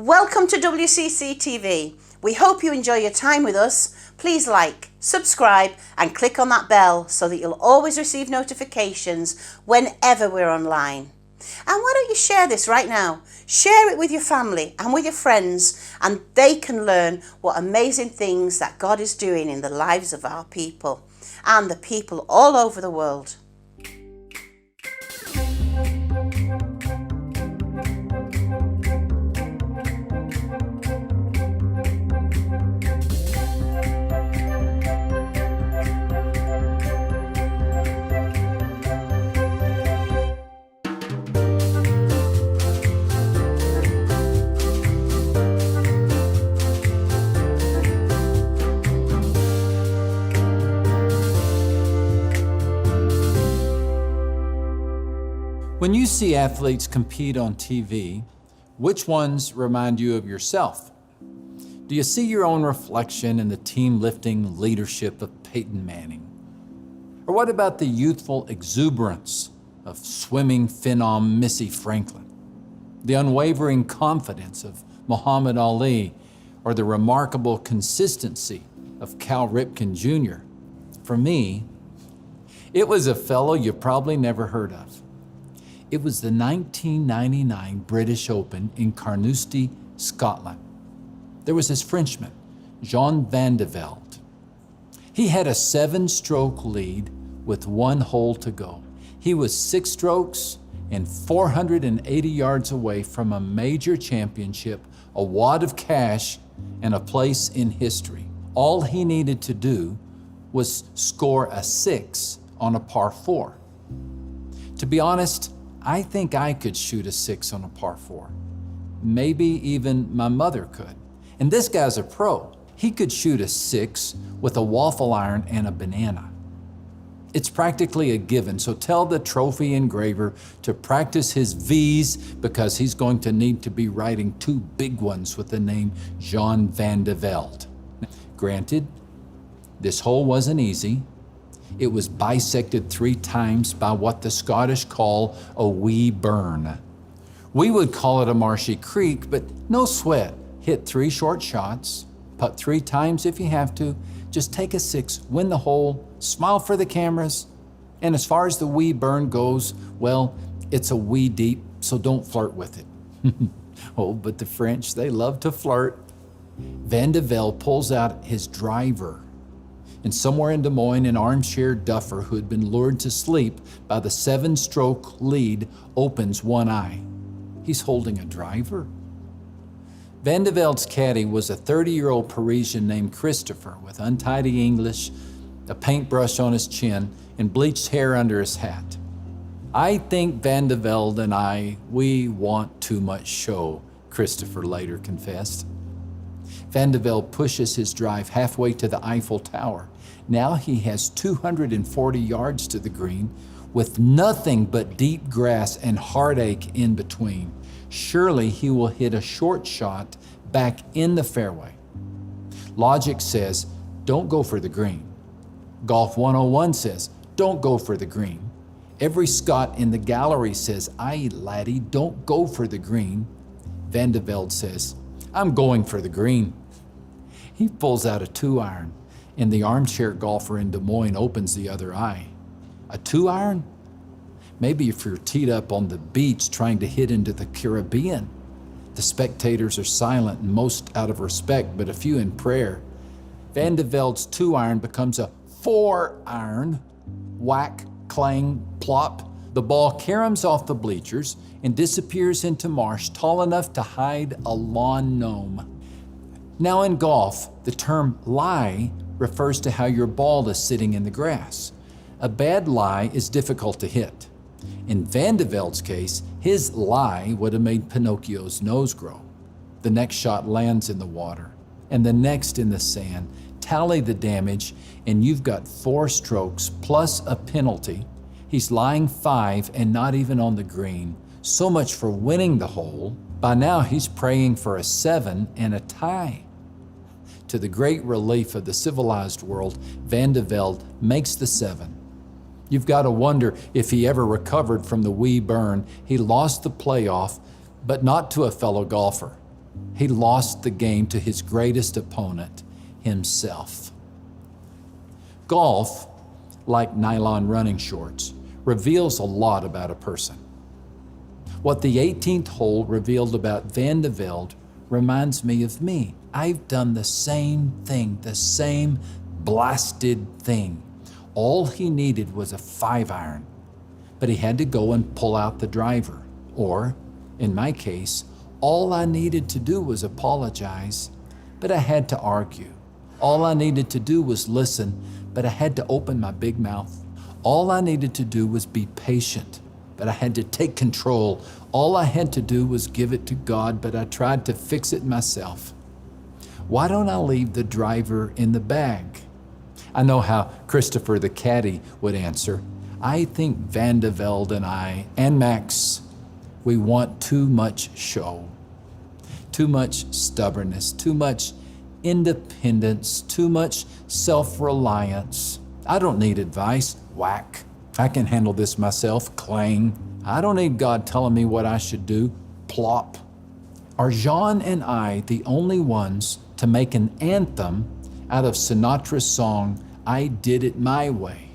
Welcome to WCC TV. We hope you enjoy your time with us. Please like, subscribe and click on that bell so that you'll always receive notifications whenever we're online. And why don't you share this right now? Share it with your family and with your friends, and they can learn what amazing things that God is doing in the lives of our people and the people all over the world. When you see athletes compete on TV, which ones remind you of yourself? Do you see your own reflection in the team-lifting leadership of Peyton Manning? Or what about the youthful exuberance of swimming phenom Missy Franklin? The unwavering confidence of Muhammad Ali, or the remarkable consistency of Cal Ripken Jr.? For me, it was a fellow you probably never heard of. It was the 1999 British Open in Carnoustie, Scotland. There was this Frenchman, Jean van de Velde. He had a 7-stroke lead with 1 hole to go. He was 6 strokes and 480 yards away from a major championship, a wad of cash, and a place in history. All he needed to do was score a 6 on a par 4. To be honest, I think I could shoot a 6 on a par 4. Maybe even my mother could. And this guy's a pro. He could shoot a 6 with a waffle iron and a banana. It's practically a given, so tell the trophy engraver to practice his V's because he's going to need to be writing 2 big ones with the name Jean van de Velde. Granted, this hole wasn't easy. It was bisected 3 times by what the Scottish call a wee burn. We would call it a marshy creek, but no sweat. Hit 3 short shots, putt 3 times if you have to, just take a 6, win the hole, smile for the cameras, and as far as the wee burn goes, well, it's a wee deep, so don't flirt with it. Oh, but the French, they love to flirt. Van de Velde pulls out his driver, and somewhere in Des Moines, an armchair duffer who had been lured to sleep by the 7-stroke lead opens one eye. He's holding a driver. Van de Velde's caddy was a 30-year-old Parisian named Christopher with untidy English, a paintbrush on his chin, and bleached hair under his hat. I think Van de Velde and we want too much show, Christopher later confessed. Van de Velde pushes his drive halfway to the Eiffel Tower. Now he has 240 yards to the green with nothing but deep grass and heartache in between. Surely he will hit a short shot back in the fairway. Logic says, don't go for the green. Golf 101 says, don't go for the green. Every Scot in the gallery says, aye, laddie, don't go for the green. Van de Velde says, I'm going for the green. He pulls out a 2-iron, and the armchair golfer in Des Moines opens the other eye. A 2-iron? Maybe if you're teed up on the beach trying to hit into the Caribbean. The spectators are silent, and most out of respect, but a few in prayer. Van de Velde's 2-iron becomes a 4-iron. Whack, clang, plop. The ball caroms off the bleachers and disappears into marsh tall enough to hide a lawn gnome. Now in golf, the term lie refers to how your ball is sitting in the grass. A bad lie is difficult to hit. In Van de Velde's case, his lie would have made Pinocchio's nose grow. The next shot lands in the water, and the next in the sand. Tally the damage, and you've got 4 strokes plus a penalty. He's lying 5 and not even on the green. So much for winning the hole. By now, he's praying for a 7 and a tie. To the great relief of the civilized world, Van de Velde makes the 7. You've got to wonder if he ever recovered from the wee burn. He lost the playoff, but not to a fellow golfer. he lost the game to his greatest opponent, himself. Golf, like nylon running shorts, reveals a lot about a person. What the 18th hole revealed about Van de Velde reminds me of me. I've done the same thing, the same blasted thing. All he needed was a 5-iron, but he had to go and pull out the driver. Or, in my case, all I needed to do was apologize, but I had to argue. All I needed to do was listen, but I had to open my big mouth. All I needed to do was be patient, but I had to take control. All I had to do was give it to God, but I tried to fix it myself. Why don't I leave the driver in the bag? I know how Christopher the caddy would answer. I think Van de Velde and I, and Max, we want too much show, too much stubbornness, too much independence, too much self-reliance. I don't need advice, whack. I can handle this myself, clang. I don't need God telling me what I should do, plop. Are Jean and I the only ones to make an anthem out of Sinatra's song, I Did It My Way?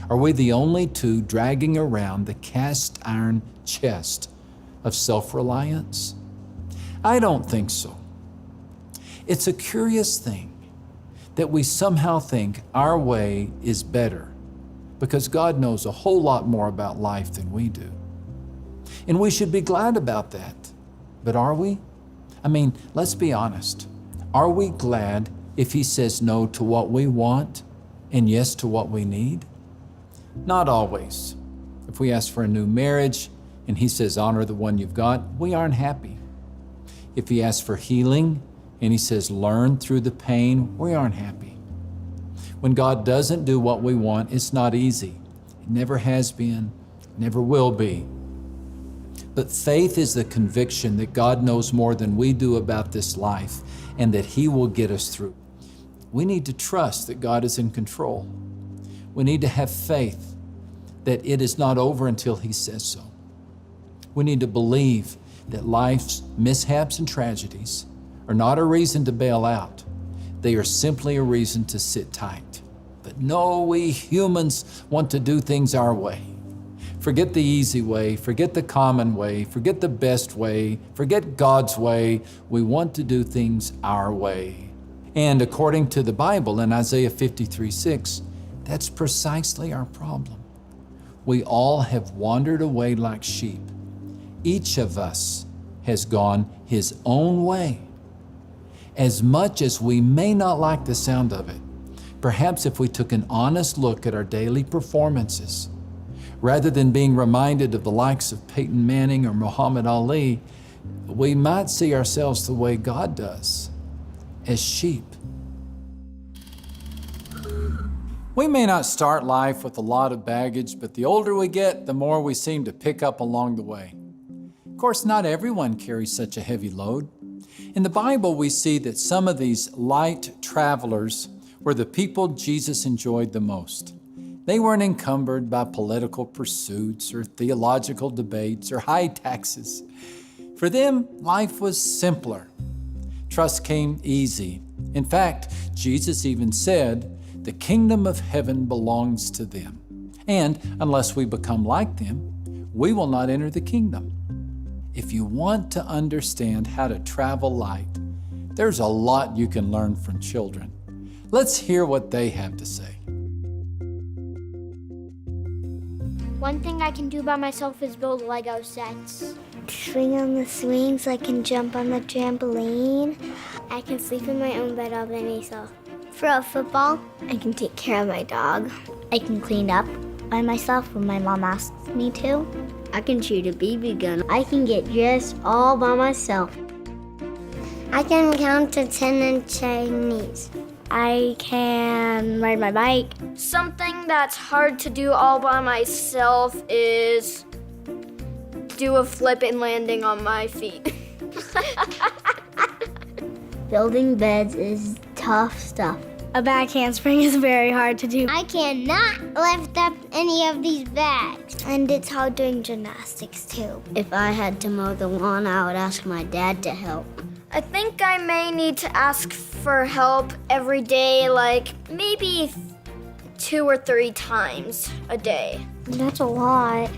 Are we the only two dragging around the cast iron chest of self-reliance? I don't think so. It's a curious thing that we somehow think our way is better because God knows a whole lot more about life than we do. And we should be glad about that. But are we? I mean, let's be honest. Are we glad if He says no to what we want and yes to what we need? Not always. If we ask for a new marriage and He says honor the one you've got, we aren't happy. If He asks for healing and He says learn through the pain, we aren't happy. When God doesn't do what we want, it's not easy. It never has been, never will be. But faith is the conviction that God knows more than we do about this life and that He will get us through. We need to trust that God is in control. We need to have faith that it is not over until He says so. We need to believe that life's mishaps and tragedies are not a reason to bail out. They are simply a reason to sit tight. But no, we humans want to do things our way. Forget the easy way, forget the common way, forget the best way, forget God's way. We want to do things our way. And according to the Bible in Isaiah 53:6, that's precisely our problem. We all have wandered away like sheep. Each of us has gone his own way. As much as we may not like the sound of it, perhaps if we took an honest look at our daily performances, rather than being reminded of the likes of Peyton Manning or Muhammad Ali, we might see ourselves the way God does, as sheep. We may not start life with a lot of baggage, but the older we get, the more we seem to pick up along the way. Of course, not everyone carries such a heavy load. In the Bible, we see that some of these light travelers were the people Jesus enjoyed the most. They weren't encumbered by political pursuits or theological debates or high taxes. For them, life was simpler. Trust came easy. In fact, Jesus even said, the kingdom of heaven belongs to them. And unless we become like them, we will not enter the kingdom. If you want to understand how to travel light, there's a lot you can learn from children. Let's hear what they have to say. One thing I can do by myself is build Lego sets. Swing on the swings, I can jump on the trampoline. I can sleep in my own bed all by myself. Throw football, I can take care of my dog. I can clean up by myself when my mom asks me to. I can shoot a BB gun. I can get dressed all by myself. I can count to 10 in Chinese. I can ride my bike. Something that's hard to do all by myself is do a flip and landing on my feet. Building beds is tough stuff. A back handspring is very hard to do. I cannot lift up any of these bags. And it's hard doing gymnastics too. If I had to mow the lawn, I would ask my dad to help. I think I may need to ask for help every day, like maybe 2 or 3 times a day. That's a lot.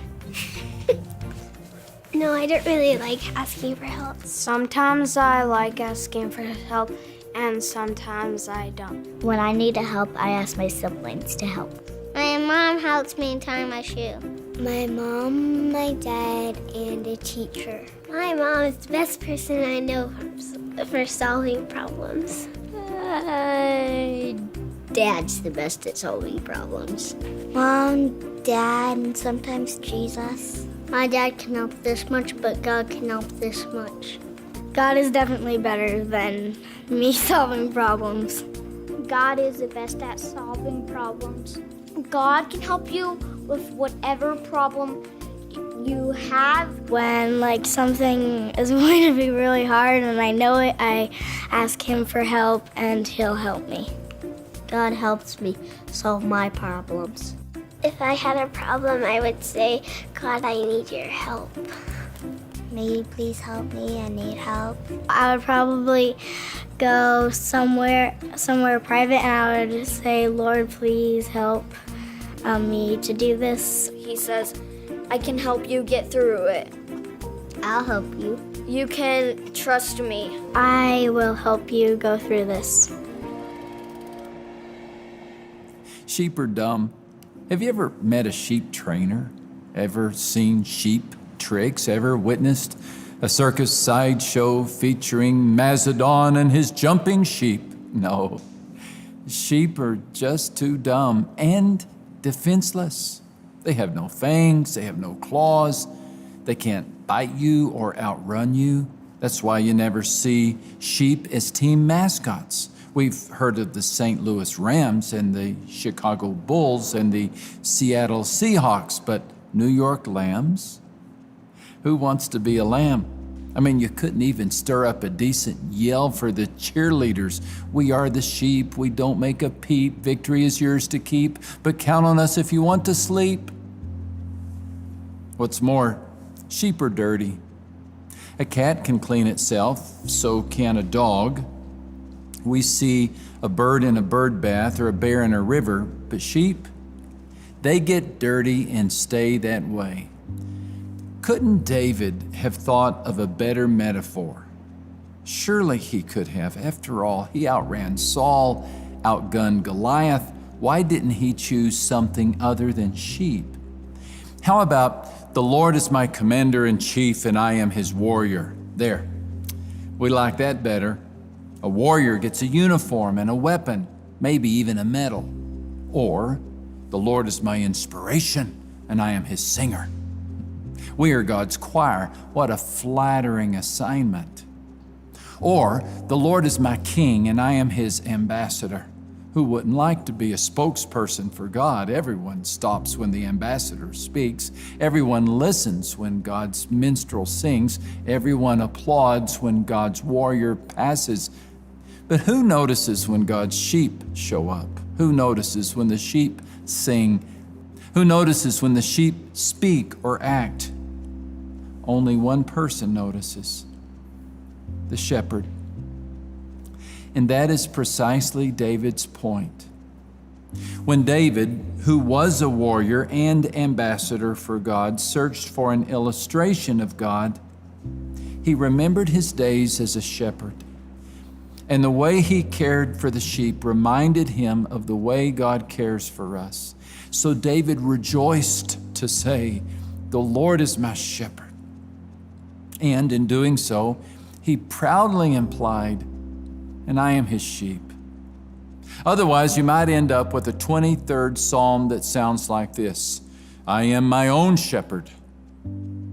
No, I don't really like asking for help. Sometimes I like asking for help, and sometimes I don't. When I need help, I ask my siblings to help. My mom helps me tie my shoe. My mom, my dad, and a teacher. My mom is the best person I know for solving problems. Dad's the best at solving problems. Mom, Dad, and sometimes Jesus. My dad can help this much, but God can help this much. God is definitely better than me solving problems. God is the best at solving problems. God can help you with whatever problem you have. When something is going to be really hard and I know it, I ask him for help and he'll help me. God helps me solve my problems. If I had a problem, I would say, God, I need your help. May you please help me? I need help. I would probably go somewhere private and I would say, Lord, please help me to do this. He says, I can help you get through it. I'll help you. You can trust me. I will help you go through this. Sheep are dumb. Have you ever met a sheep trainer? Ever seen sheep tricks? Ever witnessed a circus sideshow featuring Mazadon and his jumping sheep? No. Sheep are just too dumb and defenseless. They have no fangs, they have no claws, they can't bite you or outrun you. That's why you never see sheep as team mascots. We've heard of the St. Louis Rams and the Chicago Bulls and the Seattle Seahawks, but New York Lambs? Who wants to be a lamb? I mean, you couldn't even stir up a decent yell for the cheerleaders. We are the sheep, we don't make a peep, victory is yours to keep, but count on us if you want to sleep. What's more, sheep are dirty. A cat can clean itself, so can a dog. We see a bird in a bird bath or a bear in a river, but sheep, they get dirty and stay that way. Couldn't David have thought of a better metaphor? Surely he could have. After all, he outran Saul, outgunned Goliath. Why didn't he choose something other than sheep? How about, the Lord is my commander-in-chief and I am his warrior? There, we like that better. A warrior gets a uniform and a weapon, maybe even a medal. Or, the Lord is my inspiration and I am his singer. We are God's choir. What a flattering assignment. Or, the Lord is my king and I am his ambassador. Who wouldn't like to be a spokesperson for God? Everyone stops when the ambassador speaks. Everyone listens when God's minstrel sings. Everyone applauds when God's warrior passes. But who notices when God's sheep show up? Who notices when the sheep sing? Who notices when the sheep speak or act? Only one person notices: the shepherd. And that is precisely David's point. When David, who was a warrior and ambassador for God, searched for an illustration of God, he remembered his days as a shepherd. And the way he cared for the sheep reminded him of the way God cares for us. So David rejoiced to say, "The Lord is my shepherd." And in doing so, he proudly implied, "And I am his sheep." Otherwise, you might end up with a 23rd Psalm that sounds like this: I am my own shepherd.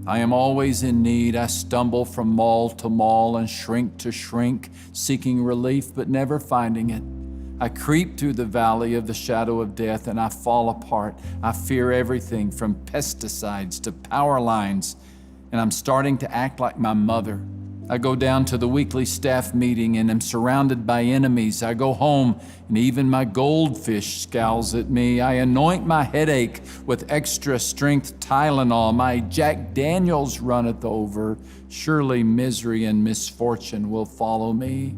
I am always in need. I stumble from maul to maul and shrink to shrink, seeking relief but never finding it. I creep through the valley of the shadow of death and I fall apart. I fear everything from pesticides to power lines, and I'm starting to act like my mother. I go down to the weekly staff meeting and am surrounded by enemies. I go home and even my goldfish scowls at me. I anoint my headache with extra strength Tylenol. My Jack Daniels runneth over. Surely misery and misfortune will follow me,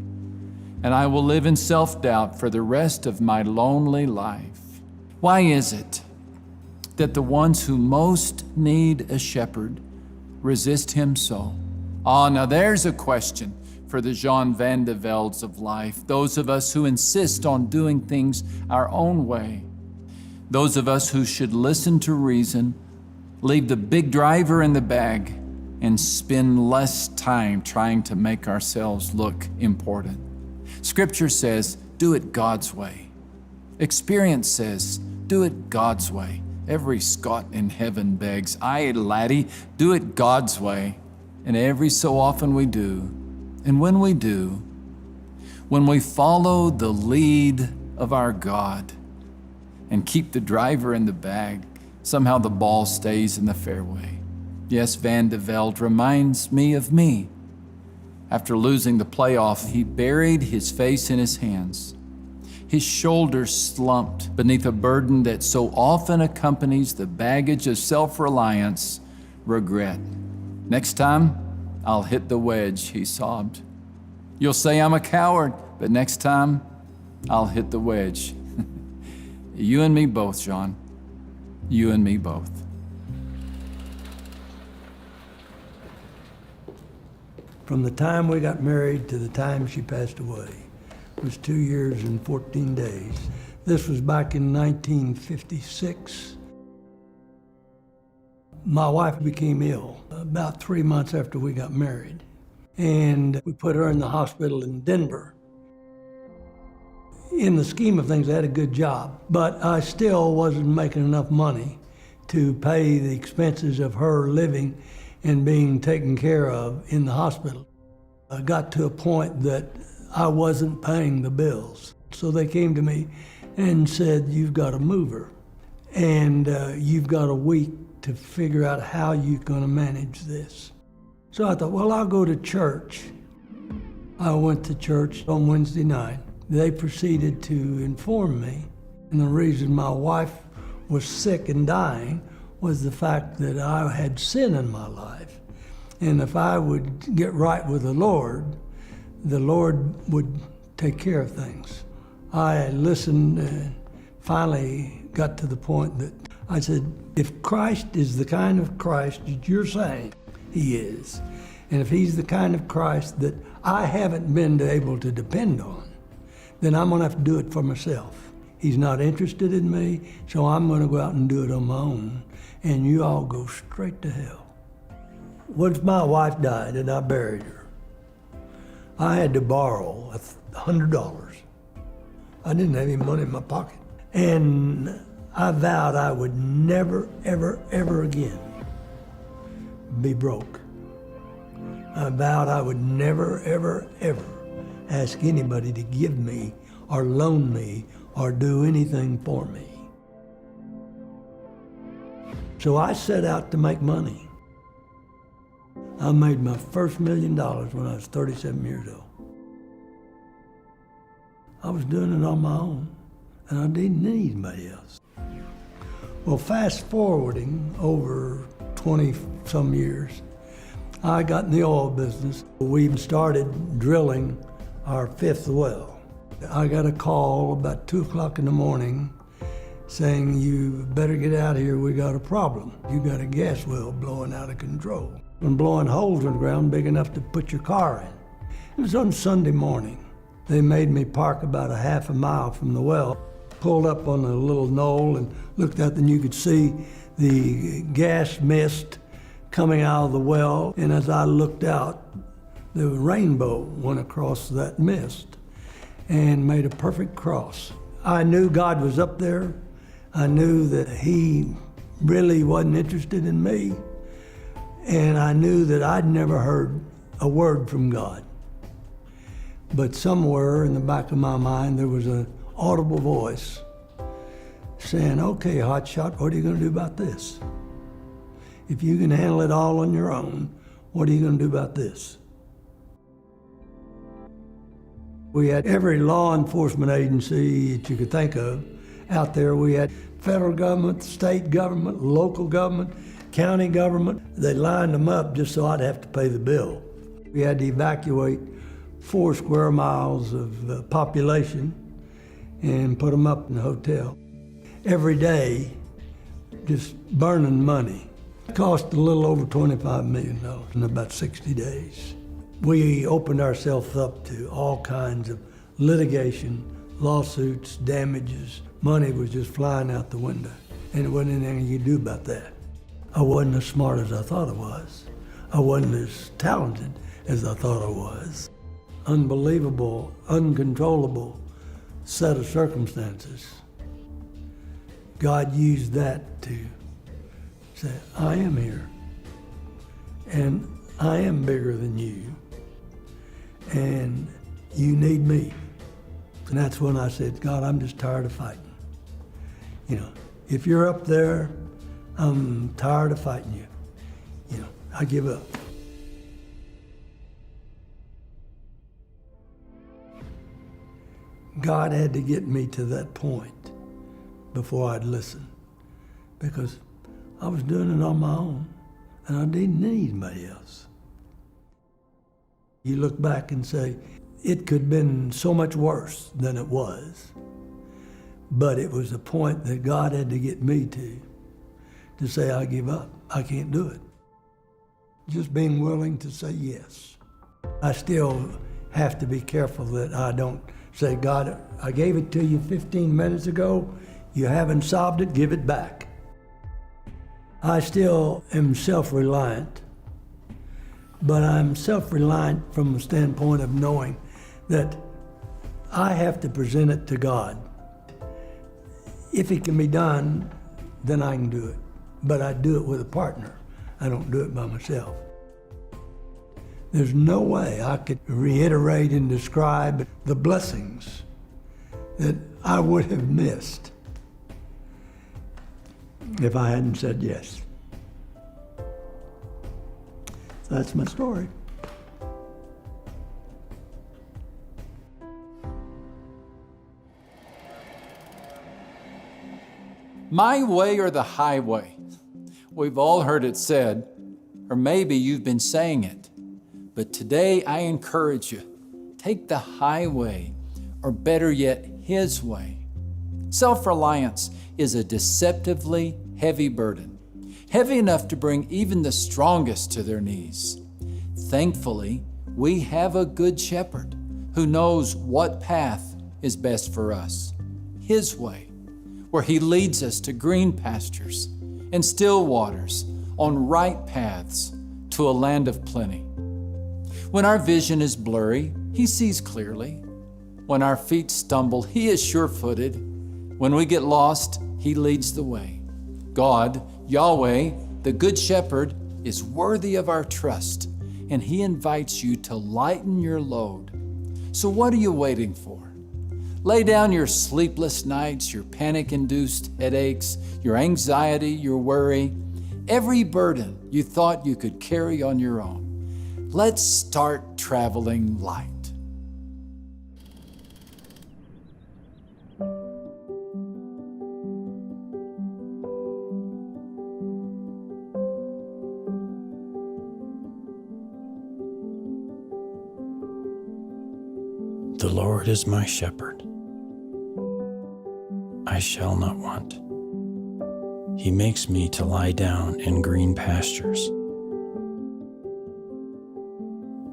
and I will live in self-doubt for the rest of my lonely life. Why is it that the ones who most need a shepherd resist him so? Now there's a question for the Jean Van de Veldes of life, those of us who insist on doing things our own way, those of us who should listen to reason, leave the big driver in the bag, and spend less time trying to make ourselves look important. Scripture says, do it God's way. Experience says, do it God's way. Every Scot in heaven begs, aye, laddie, do it God's way. And every so often we do. And when we do, when we follow the lead of our God and keep the driver in the bag, somehow the ball stays in the fairway. Yes, Van de Velde reminds me of me. After losing the playoff, he buried his face in his hands. His shoulders slumped beneath a burden that so often accompanies the baggage of self-reliance, regret. Next time, I'll hit the wedge, he sobbed. You'll say I'm a coward, but next time, I'll hit the wedge. You and me both, John. You and me both. From the time we got married to the time she passed away was 2 years and 14 days. This was back in 1956. My wife became ill about 3 months after we got married, and we put her in the hospital in Denver. In the scheme of things, I had a good job, but I still wasn't making enough money to pay the expenses of her living and being taken care of in the hospital. I got to a point that I wasn't paying the bills. So they came to me and said, you've got to move her, and you've got a week to figure out how you're going to manage this. So I thought, well, I'll go to church. I went to church on Wednesday night. They proceeded to inform me, and the reason my wife was sick and dying was the fact that I had sin in my life. And if I would get right with the Lord would take care of things. I listened and finally got to the point that I said, if Christ is the kind of Christ that you're saying he is, and if he's the kind of Christ that I haven't been able to depend on, then I'm gonna have to do it for myself. He's not interested in me, so I'm gonna go out and do it on my own, and you all go straight to hell. Once my wife died and I buried her, I had to borrow $100. I didn't have any money in my pocket. And I vowed I would never, ever, ever again be broke. I vowed I would never, ever, ever ask anybody to give me or loan me or do anything for me. So I set out to make money. I made my first $1 million when I was 37 years old. I was doing it on my own, and I didn't need anybody else. Well, fast forwarding over 20-some years, I got in the oil business. We started drilling our 5th well. I got a call about 2 o'clock in the morning saying, you better get out of here, we got a problem. You got a gas well blowing out of control and blowing holes in the ground big enough to put your car in. It was on Sunday morning. They made me park about a half a mile from the well, pulled up on a little knoll and looked out, and you could see the gas mist coming out of the well. And as I looked out, the rainbow went across that mist and made a perfect cross. I knew God was up there. I knew that he really wasn't interested in me. And I knew that I'd never heard a word from God. But somewhere in the back of my mind, there was an audible voice saying, okay, hotshot, what are you gonna do about this? If you can handle it all on your own, what are you gonna do about this? We had every law enforcement agency that you could think of out there. We had federal government, state government, local government, county government. They lined them up just so I'd have to pay the bill. We had to evacuate 4 square miles of population and put them up in the hotel. Every day, just burning money. It cost a little over $25 million in about 60 days. We opened ourselves up to all kinds of litigation, lawsuits, damages. Money was just flying out the window, and there wasn't anything you could do about that. I wasn't as smart as I thought I was. I wasn't as talented as I thought I was. Unbelievable, uncontrollable set of circumstances. God used that to say, I am here, and I am bigger than you, and you need me. And that's when I said, God, I'm just tired of fighting. You know, if you're up there, I'm tired of fighting you. You know, I give up. God had to get me to that point before I'd listen, because I was doing it on my own, and I didn't need anybody else. You look back and say, it could have been so much worse than it was, but it was a point that God had to get me to say, I give up, I can't do it. Just being willing to say yes. I still have to be careful that I don't say, God, I gave it to you 15 minutes ago, you haven't solved it, give it back. I still am self-reliant, but I'm self-reliant from the standpoint of knowing that I have to present it to God. If it can be done, then I can do it. But I do it with a partner. I don't do it by myself. There's no way I could reiterate and describe the blessings that I would have missed if I hadn't said yes. So that's my story. My way or the highway? We've all heard it said, or maybe you've been saying it. But today I encourage you, take the highway, or better yet, His way. Self-reliance is a deceptively heavy burden, heavy enough to bring even the strongest to their knees. Thankfully, we have a good shepherd who knows what path is best for us, His way, where He leads us to green pastures and still waters on right paths to a land of plenty. When our vision is blurry, He sees clearly. When our feet stumble, He is sure-footed. When we get lost, He leads the way. God, Yahweh, the Good Shepherd, is worthy of our trust, and He invites you to lighten your load. So what are you waiting for? Lay down your sleepless nights, your panic-induced headaches, your anxiety, your worry, every burden you thought you could carry on your own. Let's start traveling light. The Lord is my shepherd. I shall not want. He makes me to lie down in green pastures.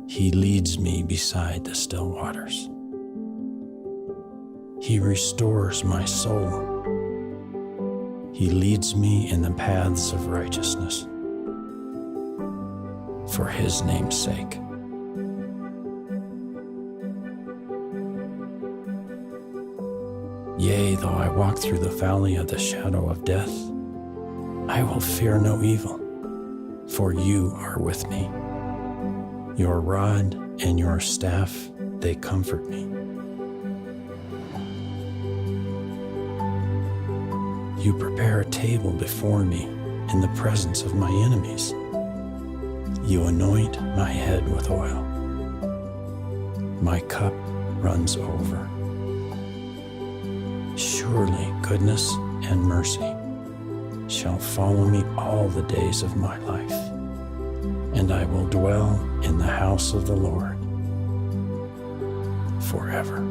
He leads me beside the still waters. He restores my soul. He leads me in the paths of righteousness for His name's sake. Yea, though I walk through the valley of the shadow of death, I will fear no evil, for you are with me. Your rod and your staff, they comfort me. You prepare a table before me in the presence of my enemies. You anoint my head with oil. My cup runs over. Surely goodness and mercy shall follow me all the days of my life, and I will dwell in the house of the Lord forever.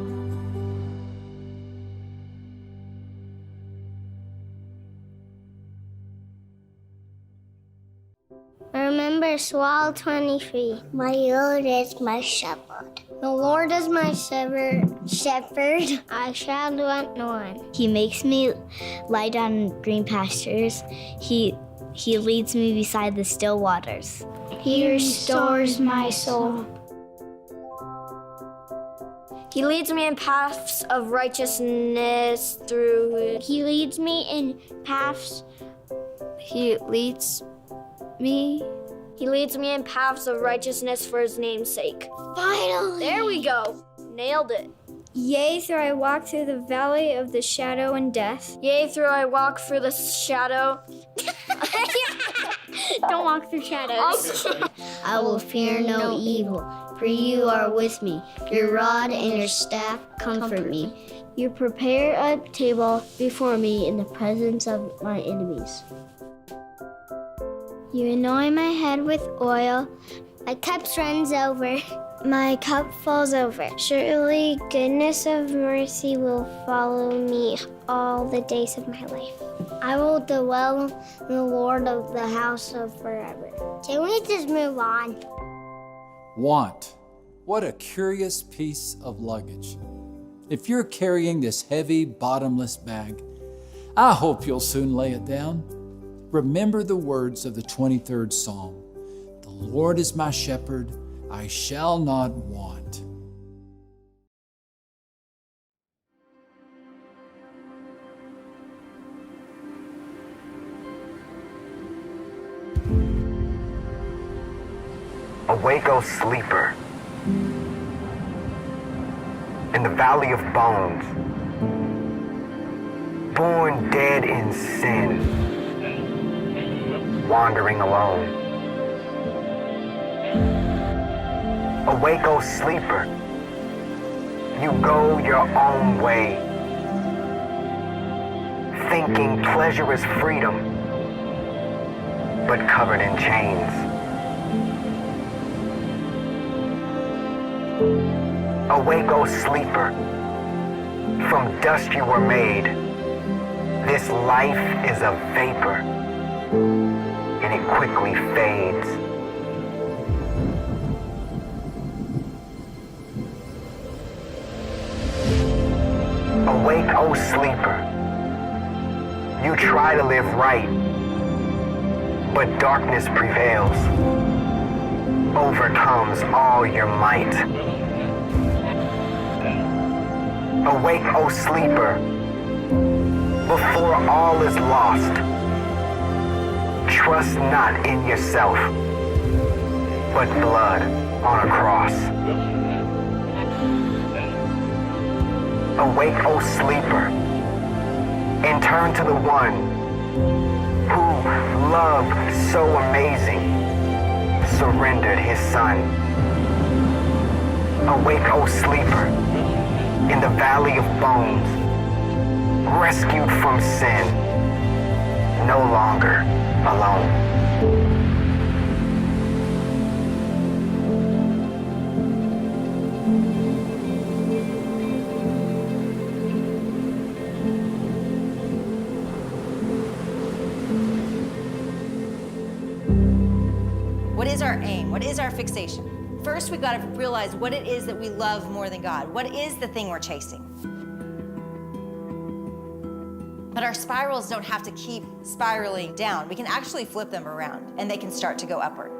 Remember Psalm 23. My Lord is my shepherd. The Lord is my shepherd. I shall want no one. He makes me lie down in green pastures. He leads me beside the still waters. He restores my soul. He leads me in paths of righteousness through. He leads me in paths. He leads me in paths of righteousness for his name's sake. Finally! There we go. Nailed it. Yea, though I walk through the valley of the shadow and death. Yea, though I walk through the shadow. Don't walk through shadows. I will fear no evil, for you are with me. Your rod and your staff comfort me. You prepare a table before me in the presence of my enemies. You anoint my head with oil. My cup runs over. My cup falls over. Surely goodness and mercy will follow me all the days of my life. I will dwell in the Lord of the house of forever. Can we just move on? Want. What a curious piece of luggage. If you're carrying this heavy, bottomless bag, I hope you'll soon lay it down. Remember the words of the 23rd Psalm. The Lord is my shepherd, I shall not want. Awake, O sleeper, in the valley of bones, born dead in sin, wandering alone. Awake, O sleeper, you go your own way, thinking pleasure is freedom, but covered in chains. Awake, O sleeper, from dust you were made. This life is a vapor, and it quickly fades. Awake, O sleeper, you try to live right, but darkness prevails, overcomes all your might. Awake, O sleeper, before all is lost. Trust not in yourself, but blood on a cross. Awake, O sleeper, and turn to the one who, love so amazing, surrendered his son. Awake, O sleeper, in the valley of bones, rescued from sin, no longer alone. What is our aim? What is our fixation? First, we've got to realize what it is that we love more than God. What is the thing we're chasing? But our spirals don't have to keep spiraling down. We can actually flip them around, and they can start to go upward.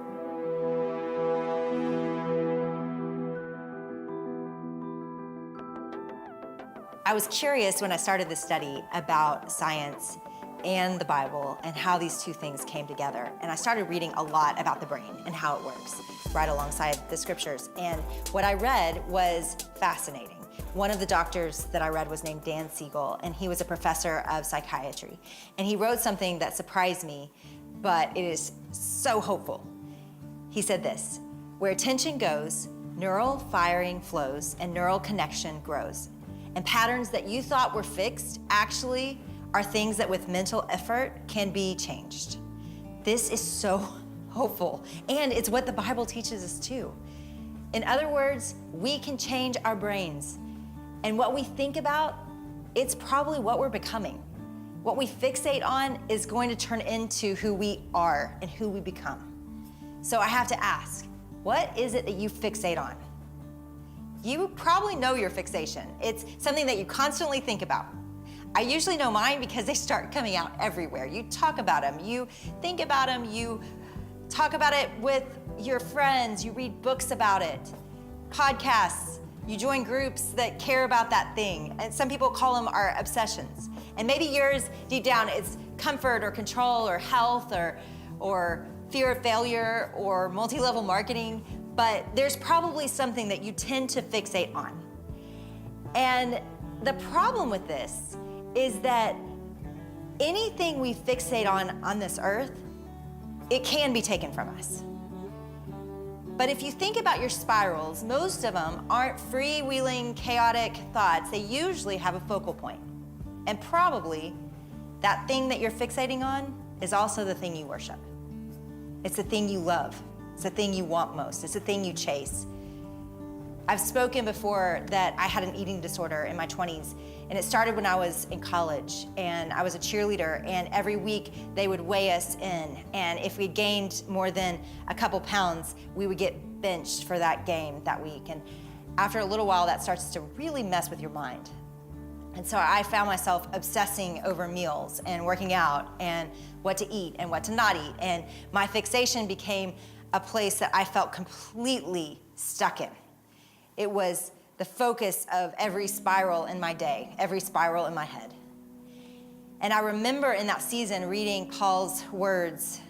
I was curious when I started this study about science and the Bible and how these two things came together. And I started reading a lot about the brain and how it works, right alongside the scriptures. And what I read was fascinating. One of the doctors that I read was named Dan Siegel, and he was a professor of psychiatry. And he wrote something that surprised me, but it is so hopeful. He said this: where attention goes, neural firing flows and neural connection grows. And patterns that you thought were fixed actually are things that with mental effort can be changed. This is so hopeful, and it's what the Bible teaches us too. In other words, we can change our brains, and what we think about, it's probably what we're becoming. What we fixate on is going to turn into who we are and who we become. So I have to ask, what is it that you fixate on? You probably know your fixation. It's something that you constantly think about. I usually know mine because they start coming out everywhere. You talk about them, you think about them, you talk about it with your friends, you read books about it, podcasts, you join groups that care about that thing. And some people call them our obsessions. And maybe yours, deep down, it's comfort or control or health or fear of failure or multi-level marketing, but there's probably something that you tend to fixate on. And the problem with this is that anything we fixate on this earth, it can be taken from us. But if you think about your spirals, most of them aren't freewheeling, chaotic thoughts. They usually have a focal point. And probably that thing that you're fixating on is also the thing you worship. It's the thing you love. It's the thing you want most. It's the thing you chase. I've spoken before that I had an eating disorder in my 20s, and it started when I was in college, and I was a cheerleader, and every week they would weigh us in, and if we gained more than a couple pounds, we would get benched for that game that week. And after a little while, that starts to really mess with your mind. And so I found myself obsessing over meals and working out and what to eat and what to not eat, and my fixation became a place that I felt completely stuck in. It was the focus of every spiral in my day, every spiral in my head. And I remember in that season reading Paul's words,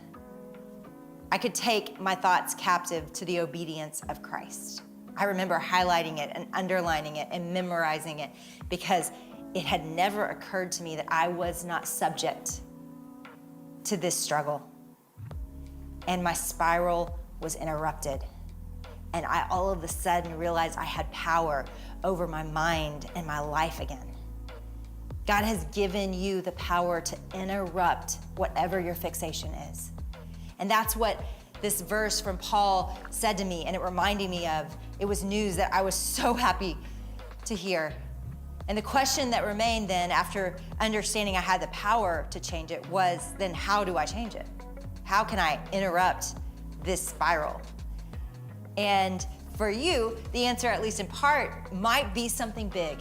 I could take my thoughts captive to the obedience of Christ. I remember highlighting it and underlining it and memorizing it because it had never occurred to me that I was not subject to this struggle. And my spiral was interrupted. And I all of a sudden realized I had power over my mind and my life again. God has given you the power to interrupt whatever your fixation is. And that's what this verse from Paul said to me, and it reminded me of. It was news that I was so happy to hear. And the question that remained then, after understanding I had the power to change it, was then how do I change it? How can I interrupt this spiral? And for you, the answer, at least in part, might be something big,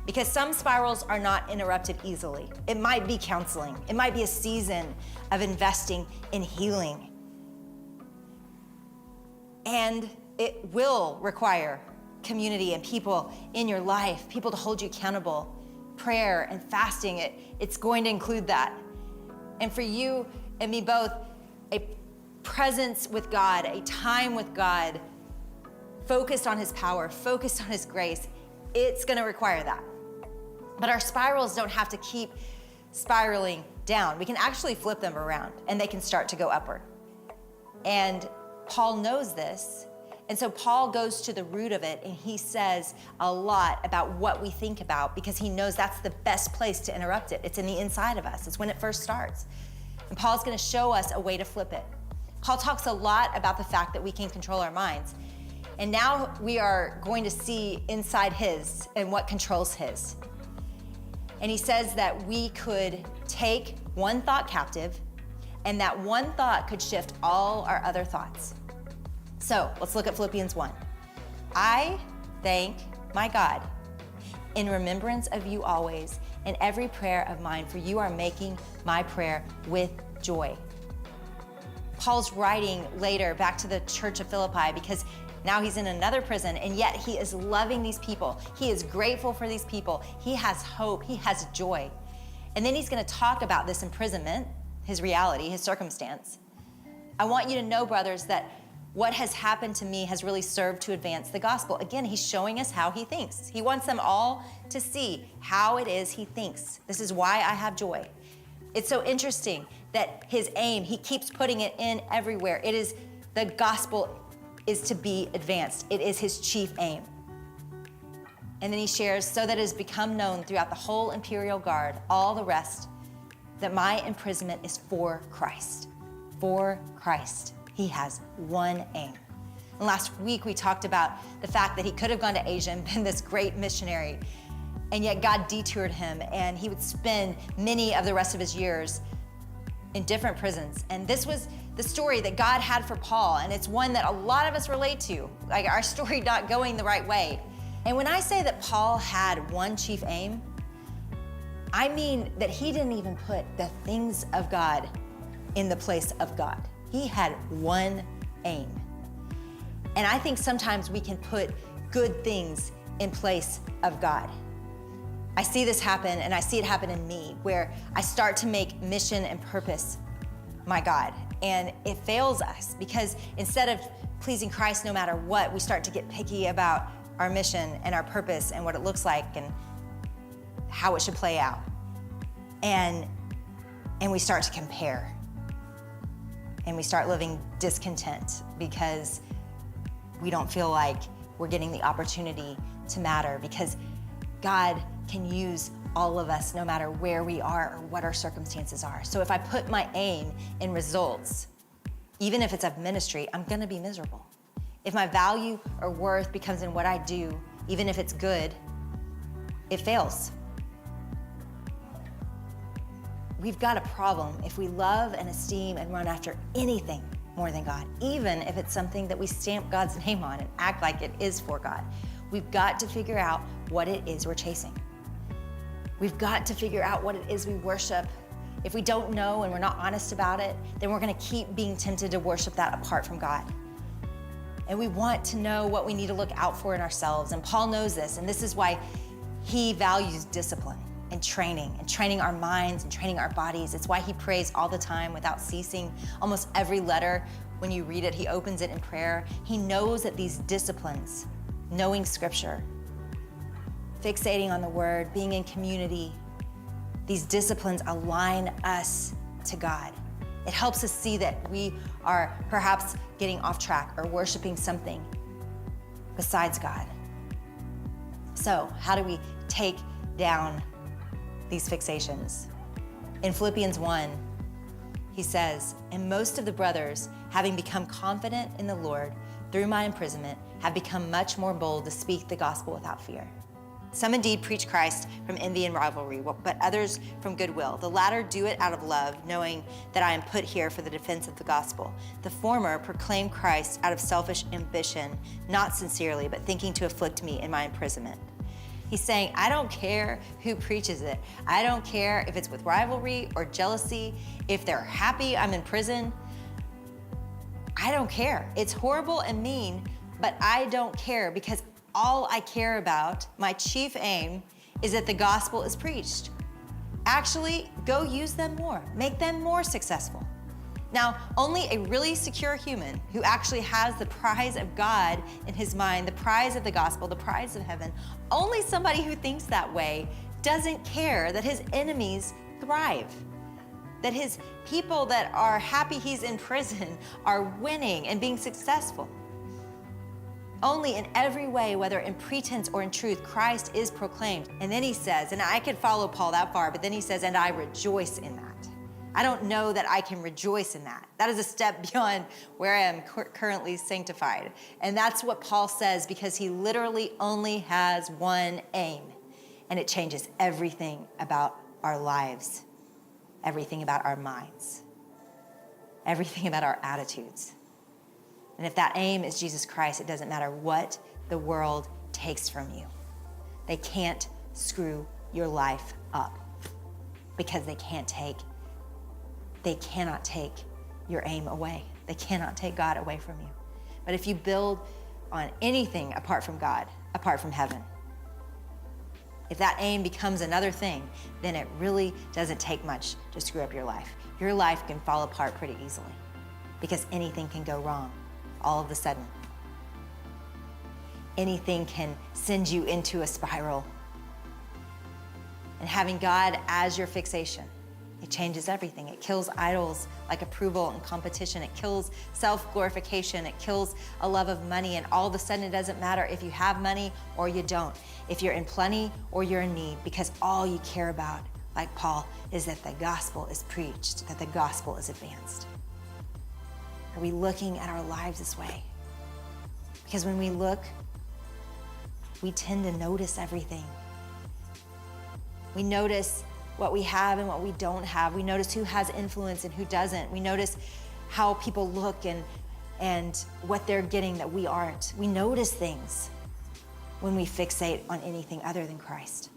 because some spirals are not interrupted easily. It might be counseling. It might be a season of investing in healing. And it will require community and people in your life, people to hold you accountable. Prayer and fasting, it's going to include that. And for you and me both, a presence with God, a time with God, focused on His power, focused on His grace, it's gonna require that. But our spirals don't have to keep spiraling down. We can actually flip them around and they can start to go upward. And Paul knows this. And so Paul goes to the root of it and he says a lot about what we think about, because he knows that's the best place to interrupt it. It's in the inside of us. It's when it first starts. And Paul's gonna show us a way to flip it. Paul talks a lot about the fact that we can control our minds. And now we are going to see inside his and what controls his. And he says that we could take one thought captive, and that one thought could shift all our other thoughts. So let's look at Philippians 1. I thank my God in remembrance of you always in every prayer of mine, for you are making my prayer with joy. Paul's writing later back to the church of Philippi because now he's in another prison, and yet he is loving these people. He is grateful for these people. He has hope, he has joy. And then he's gonna talk about this imprisonment, his reality, his circumstance. I want you to know, brothers, that what has happened to me has really served to advance the gospel. Again, he's showing us how he thinks. He wants them all to see how it is he thinks. This is why I have joy. It's so interesting that his aim, he keeps putting it in everywhere. It is the gospel is to be advanced. It is his chief aim. And then he shares, so that it has become known throughout the whole imperial guard, all the rest, that my imprisonment is for Christ. For Christ. He has one aim. And last week we talked about the fact that he could have gone to Asia and been this great missionary, and yet God detoured him, and he would spend many of the rest of his years in different prisons. And this was the story that God had for Paul, and it's one that a lot of us relate to, like our story not going the right way. And when I say that Paul had one chief aim, I mean that he didn't even put the things of God in the place of God. He had one aim. And I think sometimes we can put good things in place of God. I see this happen, and I see it happen in me, where I start to make mission and purpose my God. And it fails us because instead of pleasing Christ no matter what, we start to get picky about our mission and our purpose and what it looks like and how it should play out. And we start to compare. And we start living discontent because we don't feel like we're getting the opportunity to matter, because God can use all of us no matter where we are or what our circumstances are. So if I put my aim in results, even if it's of ministry, I'm gonna be miserable. If my value or worth becomes in what I do, even if it's good, it fails. We've got a problem if we love and esteem and run after anything more than God, even if it's something that we stamp God's name on and act like it is for God. We've got to figure out what it is we're chasing. We've got to figure out what it is we worship. If we don't know and we're not honest about it, then we're gonna keep being tempted to worship that apart from God. And we want to know what we need to look out for in ourselves. And Paul knows this, and this is why he values discipline and training our minds and training our bodies. It's why he prays all the time without ceasing. Almost every letter, when you read it, he opens it in prayer. He knows that these disciplines, knowing scripture, fixating on the word, being in community, these disciplines align us to God. It helps us see that we are perhaps getting off track or worshiping something besides God. So how do we take down these fixations? In Philippians 1, he says, and most of the brothers, having become confident in the Lord through my imprisonment, have become much more bold to speak the gospel without fear. Some indeed preach Christ from envy and rivalry, but others from goodwill. The latter do it out of love, knowing that I am put here for the defense of the gospel. The former proclaim Christ out of selfish ambition, not sincerely, but thinking to afflict me in my imprisonment. He's saying, I don't care who preaches it. I don't care if it's with rivalry or jealousy, if they're happy I'm in prison. I don't care. It's horrible and mean, but I don't care, because all I care about, my chief aim, is that the gospel is preached. Actually, go use them more. Make them more successful. Now, only a really secure human who actually has the prize of God in his mind, the prize of the gospel, the prize of heaven, only somebody who thinks that way doesn't care that his enemies thrive, that his people that are happy he's in prison are winning and being successful. Only in every way, whether in pretense or in truth, Christ is proclaimed. And then he says, and I could follow Paul that far, but then he says, and I rejoice in that. I don't know that I can rejoice in that. That is a step beyond where I am currently sanctified. And that's what Paul says, because he literally only has one aim, and it changes everything about our lives, everything about our minds, everything about our attitudes. And if that aim is Jesus Christ, it doesn't matter what the world takes from you. They can't screw your life up, because they cannot take your aim away. They cannot take God away from you. But if you build on anything apart from God, apart from heaven, if that aim becomes another thing, then it really doesn't take much to screw up your life. Your life can fall apart pretty easily, because anything can go wrong all of a sudden. Anything can send you into a spiral. And having God as your fixation, It changes everything. It kills idols like approval and competition. It kills self-glorification. It kills a love of money. And all of a sudden, it doesn't matter if you have money or you don't, if you're in plenty or you're in need, because all you care about, like Paul, is that the gospel is preached, that the gospel is advanced. Are we looking at our lives this way? Because when we look, we tend to notice everything. We notice what we have and what we don't have. We notice who has influence and who doesn't. We notice how people look and what they're getting that we aren't. We notice things when we fixate on anything other than Christ.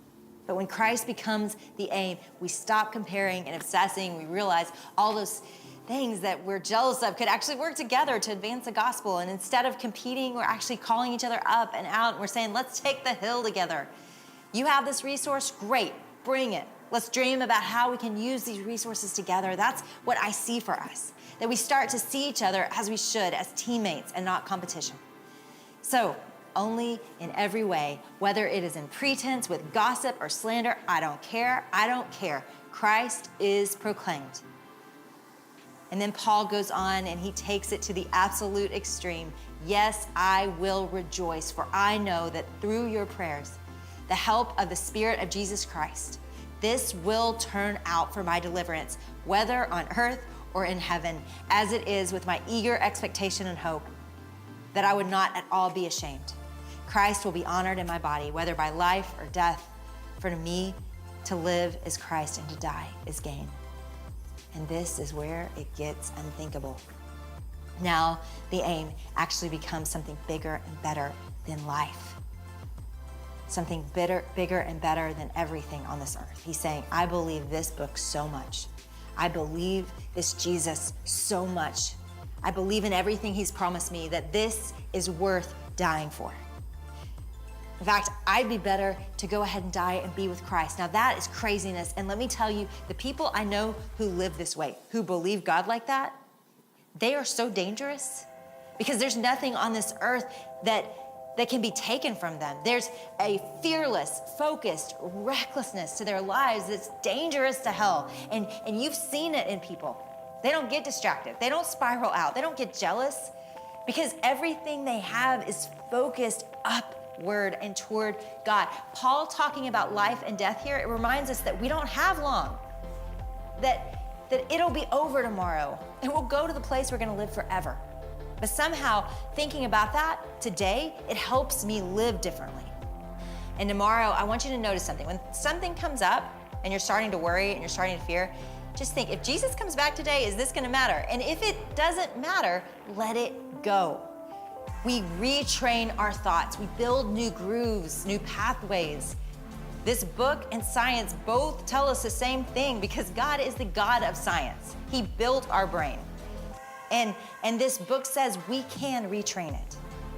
But when Christ becomes the aim, we stop comparing and obsessing. We realize all those things that we're jealous of could actually work together to advance the gospel. And instead of competing, we're actually calling each other up and out. And we're saying, let's take the hill together. You have this resource, great, bring it. Let's dream about how we can use these resources together. That's what I see for us, that we start to see each other as we should, as teammates and not competition. So, only in every way, whether it is in pretense, with gossip or slander, I don't care. Christ is proclaimed. And then Paul goes on and he takes it to the absolute extreme. Yes, I will rejoice, for I know that through your prayers, the help of the Spirit of Jesus Christ, this will turn out for my deliverance, whether on earth or in heaven, as it is with my eager expectation and hope, that I would not at all be ashamed. Christ will be honored in my body, whether by life or death. For to me, to live is Christ and to die is gain. And this is where it gets unthinkable. Now, the aim actually becomes something bigger and better than life. Something bigger and better than everything on this earth. He's saying, I believe this book so much. I believe this Jesus so much. I believe in everything he's promised me, that this is worth dying for. In fact, I'd be better to go ahead and die and be with Christ. Now that is craziness. And let me tell you, the people I know who live this way, who believe God like that, they are so dangerous, because there's nothing on this earth that can be taken from them. There's a fearless, focused recklessness to their lives that's dangerous to hell. And you've seen it in people. They don't get distracted. They don't spiral out. They don't get jealous, because everything they have is focused upward and toward God. Paul talking about life and death here, it reminds us that we don't have long, that it'll be over tomorrow, and we'll go to the place we're gonna live forever. But somehow, thinking about that today, it helps me live differently. And tomorrow, I want you to notice something. When something comes up and you're starting to worry and you're starting to fear, just think, if Jesus comes back today, is this gonna matter? And if it doesn't matter, let it go. We retrain our thoughts. We build new grooves, new pathways. This book and science both tell us the same thing, because God is the God of science. He built our brain. And this book says we can retrain it.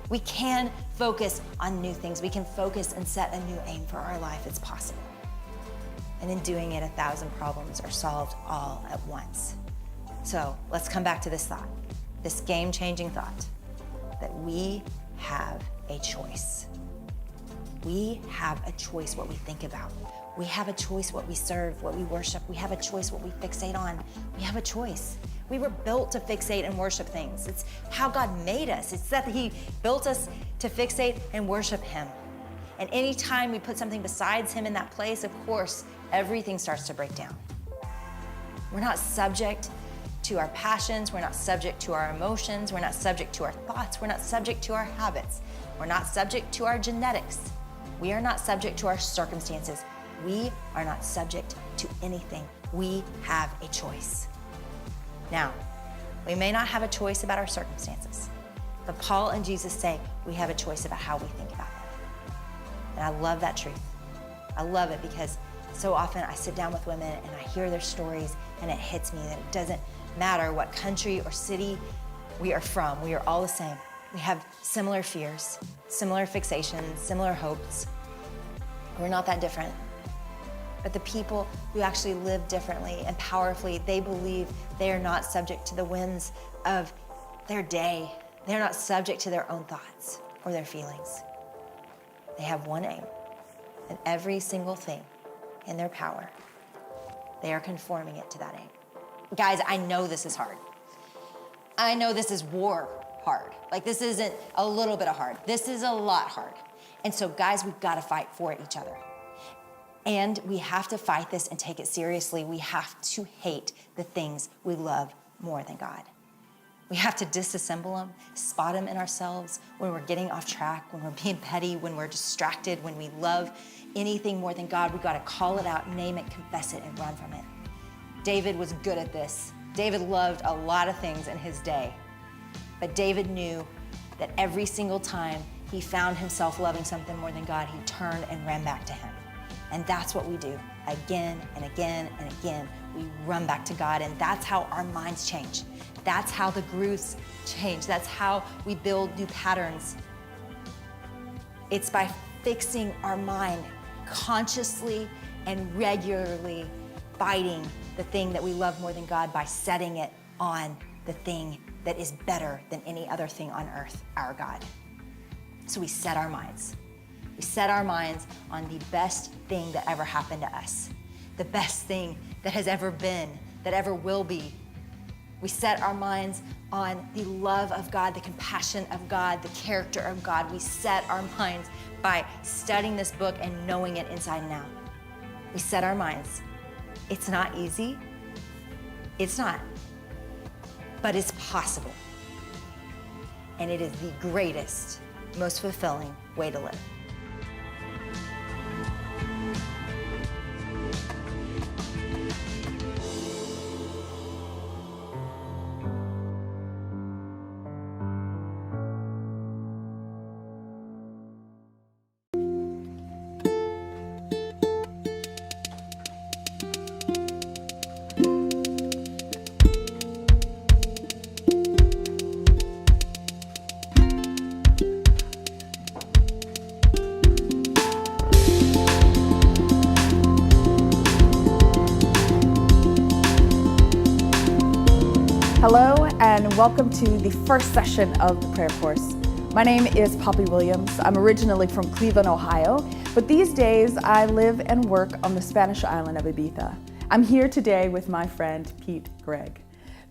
We can focus on new things. We can focus and set a new aim for our life. It's possible. And in doing it, 1,000 problems are solved all at once. So let's come back to this thought, this game-changing thought, that we have a choice. We have a choice what we think about. We have a choice what we serve, what we worship. We have a choice what we fixate on. We have a choice. We were built to fixate and worship things. It's how God made us. It's that he built us to fixate and worship him. And anytime we put something besides him in that place, of course, everything starts to break down. We're not subject to our passions. We're not subject to our emotions. We're not subject to our thoughts. We're not subject to our habits. We're not subject to our genetics. We are not subject to our circumstances. We are not subject to anything. We have a choice. Now, we may not have a choice about our circumstances, but Paul and Jesus say we have a choice about how we think about them. And I love that truth. I love it, because so often I sit down with women and I hear their stories, and it hits me that it doesn't matter what country or city we are from, we are all the same. We have similar fears, similar fixations, similar hopes. We're not that different. But the people who actually live differently and powerfully, they believe they are not subject to the winds of their day. They're not subject to their own thoughts or their feelings. They have one aim, and every single thing in their power They are conforming it to that aim. Guys, I know this is hard. I know this is war hard. Like, this isn't a little bit of hard. This is a lot hard. And so, guys, we've got to fight for each other. And we have to fight this and take it seriously. We have to hate the things we love more than God. We have to disassemble them, spot them in ourselves when we're getting off track, when we're being petty, when we're distracted, when we love anything more than God. We've got to call it out, name it, confess it, and run from it. David was good at this. David loved a lot of things in his day, but David knew that every single time he found himself loving something more than God, he turned and ran back to him. And that's what we do again and again and again. We run back to God, and that's how our minds change. That's how the grooves change. That's how we build new patterns. It's by fixing our mind consciously and regularly, fighting the thing that we love more than God by setting it on the thing that is better than any other thing on earth, our God. So we set our minds. We set our minds on the best thing that ever happened to us, the best thing that has ever been, that ever will be. We set our minds on the love of God, the compassion of God, the character of God. We set our minds by studying this book and knowing it inside and out. We set our minds. It's not easy. It's not. But it's possible. And it is the greatest, most fulfilling way to live. Hello and welcome to the first session of the prayer course. My name is Poppy Williams. I'm originally from Cleveland, Ohio, but these days I live and work on the Spanish island of Ibiza. I'm here today with my friend Pete Greig.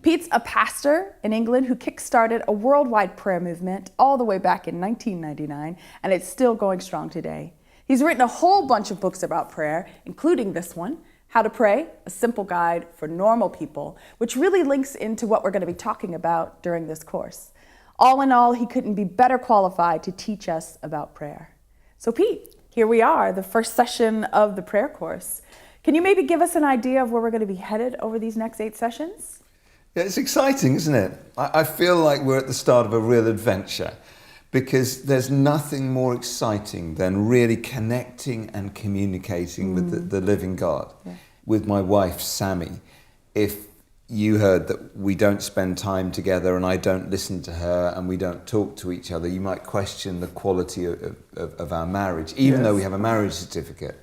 Pete's a pastor in England who kickstarted a worldwide prayer movement all the way back in 1999, and it's still going strong today. He's written a whole bunch of books about prayer, including this one, How to Pray, a simple guide for normal people, which really links into what we're going to be talking about during this course. All in all, he couldn't be better qualified to teach us about prayer. So Pete, here we are, the first session of the prayer course. Can you maybe give us an idea of where we're going to be headed over these next 8 sessions? Yeah, it's exciting, isn't it? I feel like we're at the start of a real adventure, because there's nothing more exciting than really connecting and communicating with the living God. Yeah. With my wife, Sammy, if you heard that we don't spend time together and I don't listen to her and we don't talk to each other, you might question the quality of our marriage, even though we have a marriage certificate.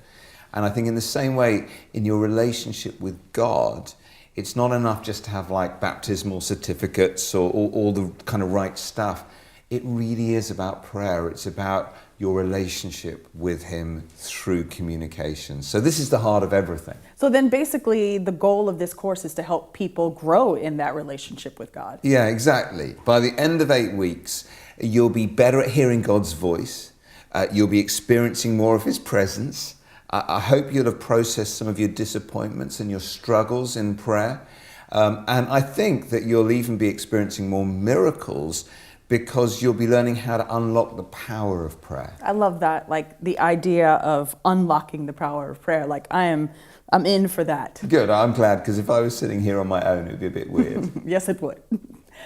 And I think in the same way, in your relationship with God, it's not enough just to have like baptismal certificates or all the kind of right stuff. It really is about prayer. It's about your relationship with him through communication. So this is the heart of everything. So then basically the goal of this course is to help people grow in that relationship with God. Yeah, exactly. By the end of 8 weeks, you'll be better at hearing God's voice. You'll be experiencing more of his presence. I hope you'll have processed some of your disappointments and your struggles in prayer. And I think that you'll even be experiencing more miracles because you'll be learning how to unlock the power of prayer. I love that, like the idea of unlocking the power of prayer. Like I'm in for that. Good, I'm glad, because if I was sitting here on my own, it would be a bit weird. Yes, it would.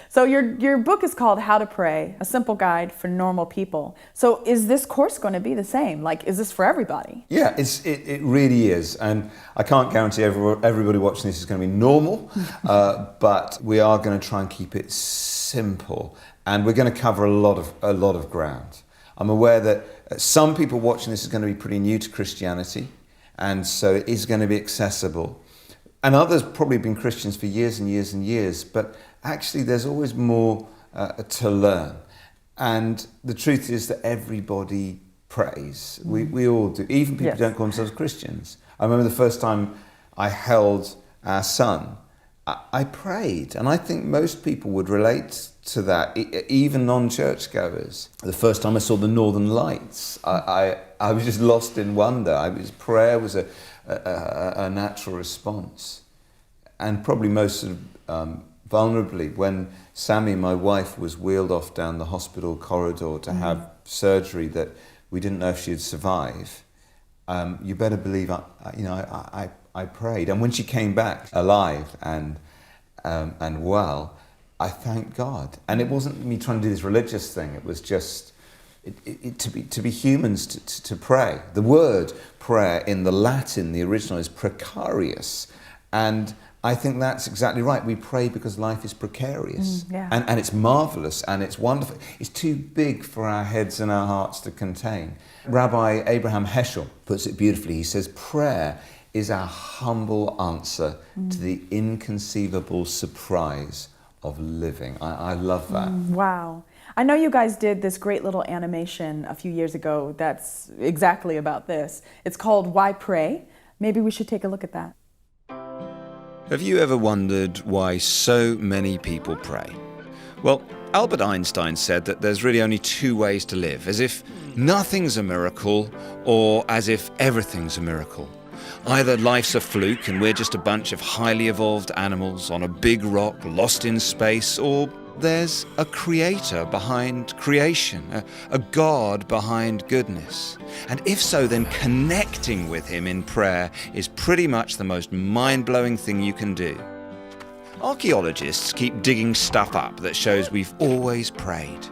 So your book is called How to Pray, a simple guide for normal people. So is this course going to be the same? Like, is this for everybody? Yeah, it really is. And I can't guarantee everybody watching this is going to be normal, but we are going to try and keep it simple. And we're going to cover a lot of ground. I'm aware that some people watching this is going to be pretty new to Christianity, and so it is going to be accessible. And others probably have been Christians for years and years and years, but actually there's always more to learn. And the truth is that everybody prays. We all do, even people who don't call themselves Christians. I remember the first time I held our son, I prayed. And I think most people would relate to that, even non-churchgoers. The first time I saw the Northern Lights, I was just lost in wonder. Prayer was a natural response. And probably most sort of, vulnerably, when Sammy, my wife, was wheeled off down the hospital corridor to have surgery that we didn't know if she'd survive, you better believe I prayed. And when she came back alive and well, I thanked God. And it wasn't me trying to do this religious thing. It was just to be humans to pray. The word prayer in the Latin, the original, is precarious. And I think that's exactly right. We pray because life is precarious. And it's marvelous and it's wonderful. It's too big for our heads and our hearts to contain. Rabbi Abraham Heschel puts it beautifully. He says, prayer is our humble answer to the inconceivable surprise of living. I love that. Wow. I know you guys did this great little animation a few years ago that's exactly about this. It's called Why Pray? Maybe we should take a look at that. Have you ever wondered why so many people pray? Well, Albert Einstein said that there's really only two ways to live, as if nothing's a miracle or as if everything's a miracle. Either life's a fluke and we're just a bunch of highly evolved animals on a big rock lost in space, or there's a creator behind creation, a God behind goodness. And if so, then connecting with him in prayer is pretty much the most mind-blowing thing you can do. Archaeologists keep digging stuff up that shows we've always prayed.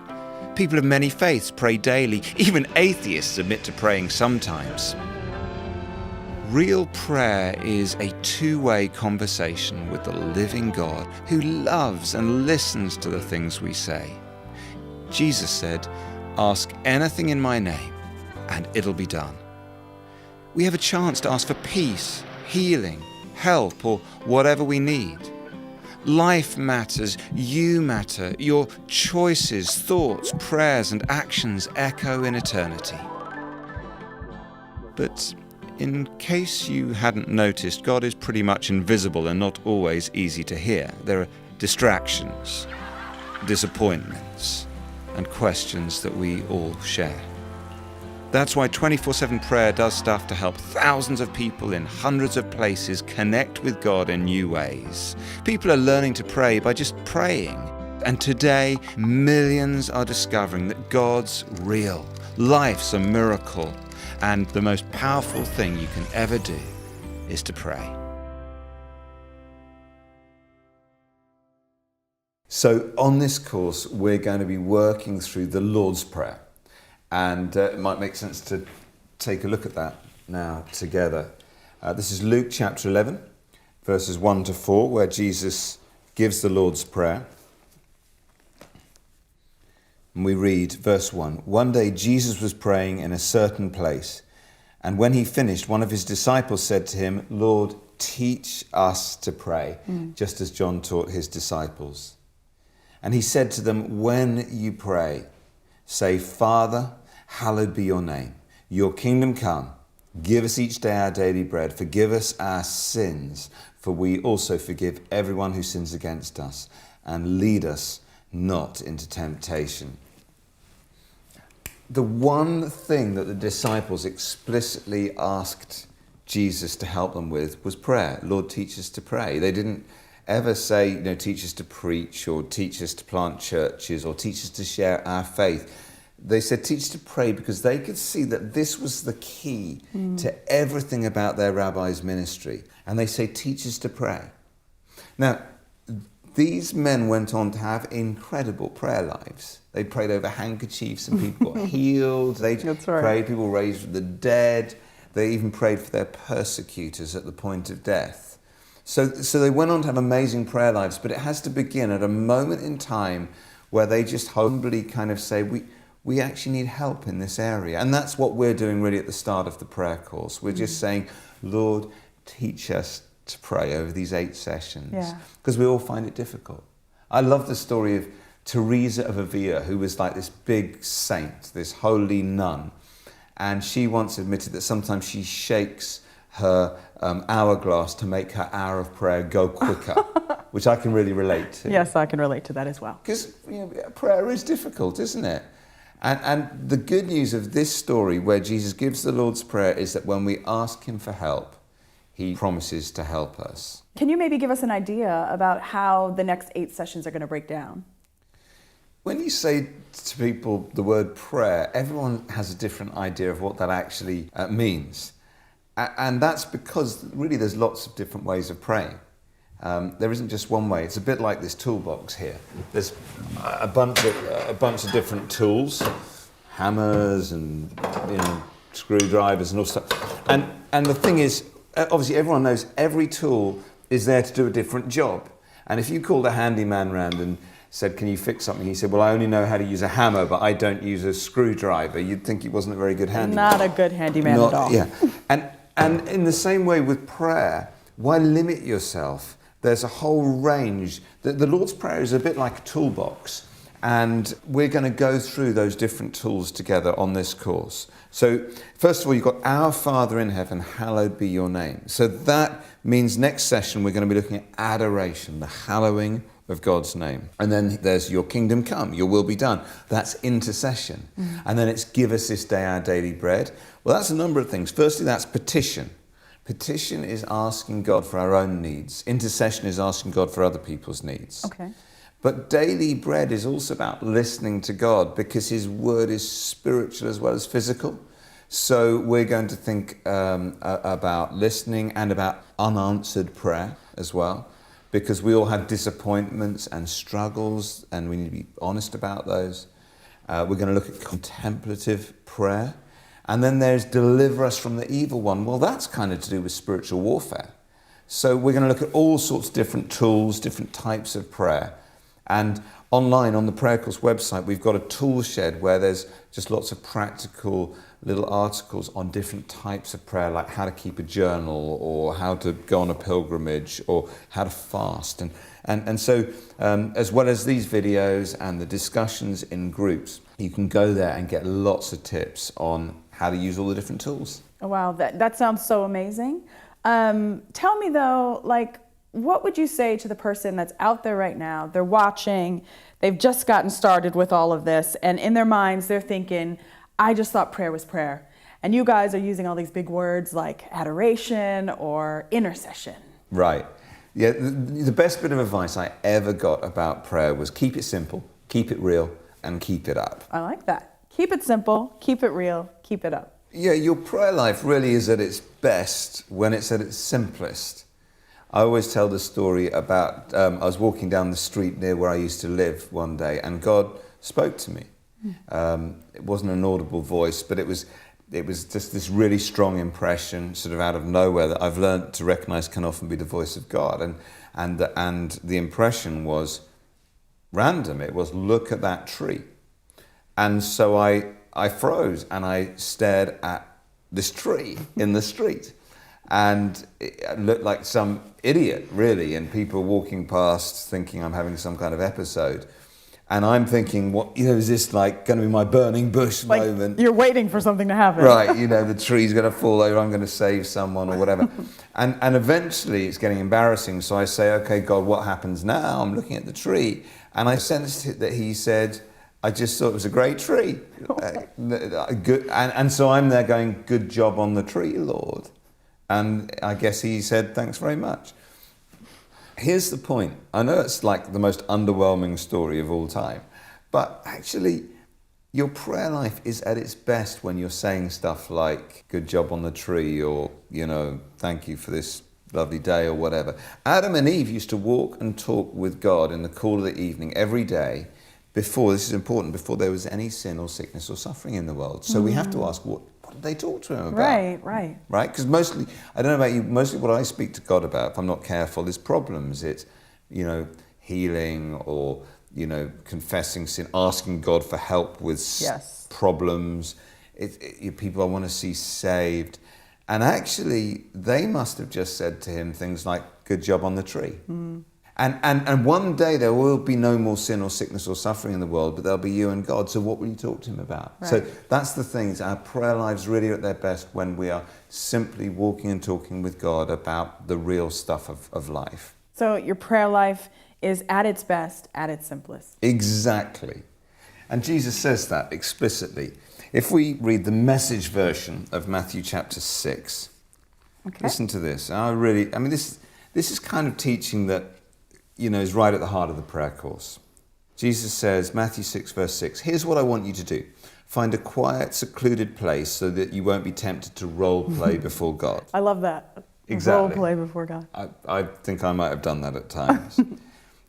People of many faiths pray daily. Even atheists admit to praying sometimes. Real prayer is a two-way conversation with the living God who loves and listens to the things we say. Jesus said, "Ask anything in my name, and it'll be done." We have a chance to ask for peace, healing, help, or whatever we need. Life matters, you matter, your choices, thoughts, prayers, and actions echo in eternity. But in case you hadn't noticed, God is pretty much invisible and not always easy to hear. There are distractions, disappointments, and questions that we all share. That's why 24/7 prayer does stuff to help thousands of people in hundreds of places connect with God in new ways. People are learning to pray by just praying. And today, millions are discovering that God's real, life's a miracle, and the most powerful thing you can ever do is to pray. So on this course, we're going to be working through the Lord's Prayer. And it might make sense to take a look at that now together. This is Luke chapter 11, verses 1 to 4, where Jesus gives the Lord's Prayer. And we read verse 1. One day Jesus was praying in a certain place, and when he finished, one of his disciples said to him, "Lord, teach us to pray," just as John taught his disciples. And he said to them, "When you pray, say, Father, hallowed be your name. Your kingdom come. Give us each day our daily bread. Forgive us our sins, for we also forgive everyone who sins against us. And lead us not into temptation." The one thing that the disciples explicitly asked Jesus to help them with was prayer. Lord, teach us to pray. They didn't ever say, teach us to preach, or teach us to plant churches, or teach us to share our faith. They said, teach us to pray, because they could see that this was the key to everything about their rabbi's ministry. And they say, teach us to pray. Now, these men went on to have incredible prayer lives. They prayed over handkerchiefs and people got healed. They prayed, people raised from the dead. They even prayed for their persecutors at the point of death. So they went on to have amazing prayer lives, but it has to begin at a moment in time where they just humbly kind of say, we actually need help in this area. And that's what we're doing really at the start of the prayer course. We're just saying, Lord, teach us to pray over these 8 sessions, because we all find it difficult. I love the story of Teresa of Avila, who was like this big saint, this holy nun. And she once admitted that sometimes she shakes her hourglass to make her hour of prayer go quicker, which I can really relate to. Yes, I can relate to that as well. Because prayer is difficult, isn't it? And the good news of this story where Jesus gives the Lord's Prayer is that when we ask him for help, he promises to help us. Can you maybe give us an idea about how the next 8 sessions are going to break down? When you say to people the word prayer, everyone has a different idea of what that actually means. And that's because really there's lots of different ways of praying. There isn't just one way. It's a bit like this toolbox here. There's a bunch of different tools, hammers and screwdrivers and all stuff. And the thing is, obviously everyone knows every tool is there to do a different job. And if you called a handyman round and said, can you fix something? He said, well, I only know how to use a hammer, but I don't use a screwdriver. You'd think he wasn't a very good handyman. Not a good handyman at all. Yeah. And in the same way with prayer, why limit yourself? There's a whole range. The Lord's Prayer is a bit like a toolbox, and we're going to go through those different tools together on this course. So first of all, you've got Our Father in Heaven, hallowed be your name. So that means next session we're going to be looking at adoration, the hallowing of God's name. And then there's Your Kingdom Come, Your will be done. That's intercession. And then it's Give us this day our daily bread. Well, that's a number of things. Firstly, that's petition. Petition is asking God for our own needs. Intercession is asking God for other people's needs. Okay. But daily bread is also about listening to God, because his word is spiritual as well as physical. So we're going to think about listening and about unanswered prayer as well, because we all have disappointments and struggles, and we need to be honest about those. We're going to look at contemplative prayer. And then there's deliver us from the evil one. Well, that's kind of to do with spiritual warfare. So we're going to look at all sorts of different tools, different types of prayer. And online on the Prayer Course website, we've got a tool shed where there's just lots of practical little articles on different types of prayer, like how to keep a journal, or how to go on a pilgrimage, or how to fast. And so as well as these videos and the discussions in groups, you can go there and get lots of tips on how to use all the different tools. Oh, wow, that sounds so amazing. Tell me though, what would you say to the person that's out there right now? They're watching, they've just gotten started with all of this, and in their minds they're thinking, I just thought prayer was prayer. And you guys are using all these big words like adoration or intercession. Right. Yeah, the best bit of advice I ever got about prayer was keep it simple, keep it real, and keep it up. I like that. Keep it simple, keep it real, keep it up. Yeah, your prayer life really is at its best when it's at its simplest. I always tell the story about, I was walking down the street near where I used to live one day, and God spoke to me. It wasn't an audible voice, but it was just this really strong impression, sort of out of nowhere, that I've learned to recognize can often be the voice of God. And the impression was random. It was, look at that tree. And so I froze and I stared at this tree in the street. And it looked like some idiot, really, and people walking past thinking I'm having some kind of episode. And I'm thinking, is this like going to be my burning bush moment? You're waiting for something to happen. Right, the tree's going to fall over, I'm going to save someone or whatever. And eventually it's getting embarrassing, so I say, okay, God, what happens now? I'm looking at the tree, and I sensed that he said, I just thought it was a great tree. Good. And so I'm there going, good job on the tree, Lord. And I guess he said, thanks very much. Here's the point. I know it's like the most underwhelming story of all time, but actually your prayer life is at its best when you're saying stuff like, good job on the tree, or, thank you for this lovely day, or whatever. Adam and Eve used to walk and talk with God in the cool of the evening every day before, this is important, before there was any sin or sickness or suffering in the world. So we have to ask, what did they talk to him about? Right. Right? Because mostly, I don't know about you, mostly what I speak to God about, if I'm not careful, is problems. It's, healing, or, confessing sin, asking God for help with problems. People I want to see saved. And actually, they must have just said to him things like, good job on the tree. And one day there will be no more sin or sickness or suffering in the world, but there'll be you and God. So what will you talk to him about? Right. So that's the thing. Our prayer lives really are at their best when we are simply walking and talking with God about the real stuff of life. So your prayer life is at its best, at its simplest. Exactly. And Jesus says that explicitly. If we read the Message version of Matthew chapter 6, listen to this. This is kind of teaching that, is right at the heart of the prayer course. Jesus says, Matthew 6, verse 6, here's what I want you to do. Find a quiet, secluded place so that you won't be tempted to role play before God. I love that. Exactly. Role play before God. I think I might have done that at times.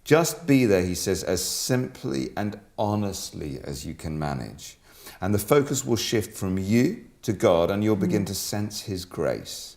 Just be there, he says, as simply and honestly as you can manage. And the focus will shift from you to God, and you'll begin to sense his grace.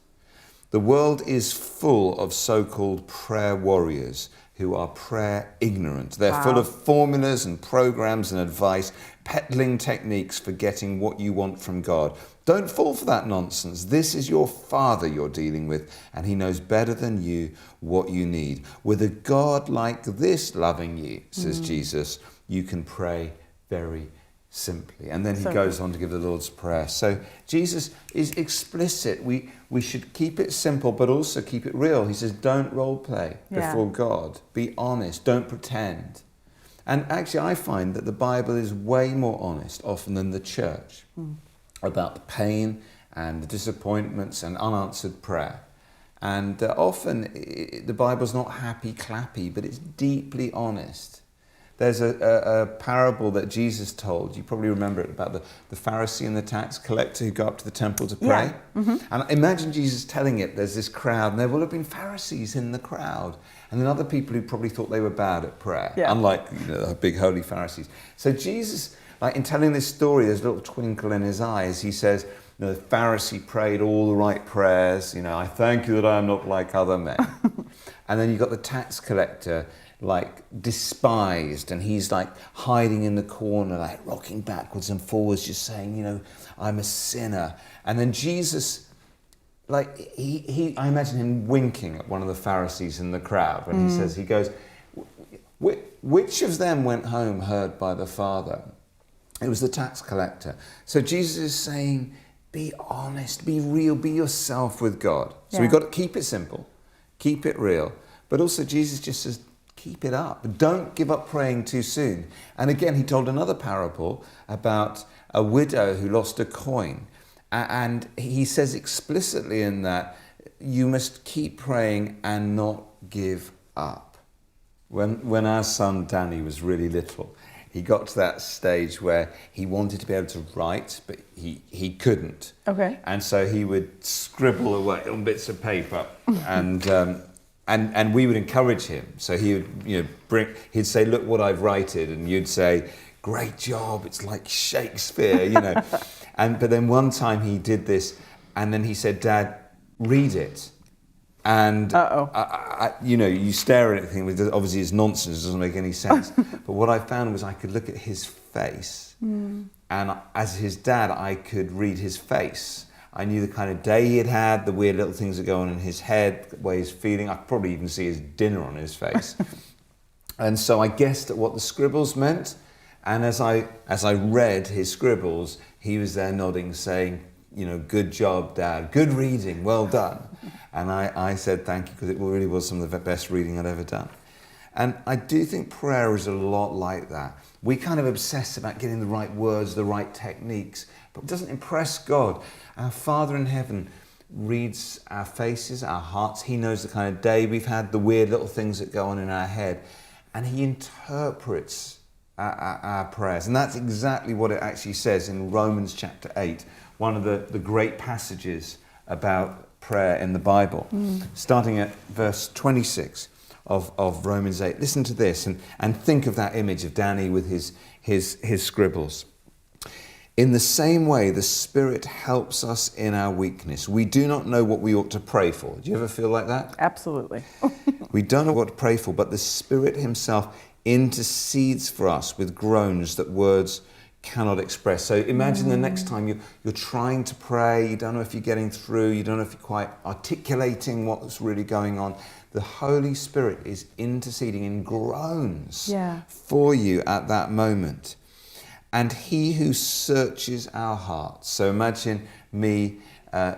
The world is full of so-called prayer warriors who are prayer ignorant. They're full of formulas and programs and advice, peddling techniques for getting what you want from God. Don't fall for that nonsense. This is your Father you're dealing with, and he knows better than you what you need. With a God like this loving you, says Jesus, you can pray very simply. And then he goes on to give the Lord's Prayer. So Jesus is explicit. We should keep it simple, but also keep it real. He says, don't role play before God. Be honest. Don't pretend. And actually, I find that the Bible is way more honest often than the church about the pain and the disappointments and unanswered prayer. And often the Bible's not happy clappy, but it's deeply honest. There's a parable that Jesus told, you probably remember it, about the Pharisee and the tax collector who go up to the temple to pray. And imagine Jesus telling it, there's this crowd, and there will have been Pharisees in the crowd, and then other people who probably thought they were bad at prayer, unlike the big holy Pharisees. So Jesus, in telling this story, there's a little twinkle in his eyes. He says, the Pharisee prayed all the right prayers, I thank you that I am not like other men. And then you've got the tax collector, despised, and he's hiding in the corner, rocking backwards and forwards, just saying, I'm a sinner. And then Jesus, I imagine him winking at one of the Pharisees in the crowd when he goes, which of them went home heard by the Father? It was the tax collector. So Jesus is saying, be honest, be real, be yourself with God. So we've got to keep it simple, keep it real. But also Jesus just says, keep it up. Don't give up praying too soon. And again, he told another parable about a widow who lost a coin. And he says explicitly in that, you must keep praying and not give up. When our son Danny was really little, he got to that stage where he wanted to be able to write, but he couldn't. Okay. And so he would scribble away on bits of paper, and we would encourage him. So he would, he'd say, look what I've righted, and you'd say, great job, it's like Shakespeare, But then one time he did this, and then he said, Dad, read it. And you stare at it and think, obviously it's nonsense, it doesn't make any sense. But what I found was I could look at his face, and as his dad, I could read his face. I knew the kind of day he had had, the weird little things that go on in his head, the way he's feeling. I could probably even see his dinner on his face. And so I guessed at what the scribbles meant. And as I read his scribbles, he was there nodding, saying, good job, Dad, good reading, well done. And I said thank you, because it really was some of the best reading I'd ever done. And I do think prayer is a lot like that. We kind of obsess about getting the right words, the right techniques, but it doesn't impress God. Our Father in heaven reads our faces, our hearts. He knows the kind of day we've had, the weird little things that go on in our head. And he interprets our prayers. And that's exactly what it actually says in Romans chapter 8, one of the great passages about prayer in the Bible, starting at verse 26 of Romans 8. Listen to this and think of that image of Danny with his scribbles. In the same way, the Spirit helps us in our weakness. We do not know what we ought to pray for. Do you ever feel like that? Absolutely. We don't know what to pray for, but the Spirit himself intercedes for us with groans that words cannot express. So imagine the next time you're trying to pray, you don't know if you're getting through, you don't know if you're quite articulating what's really going on. The Holy Spirit is interceding in groans for you at that moment. And he who searches our hearts, so imagine me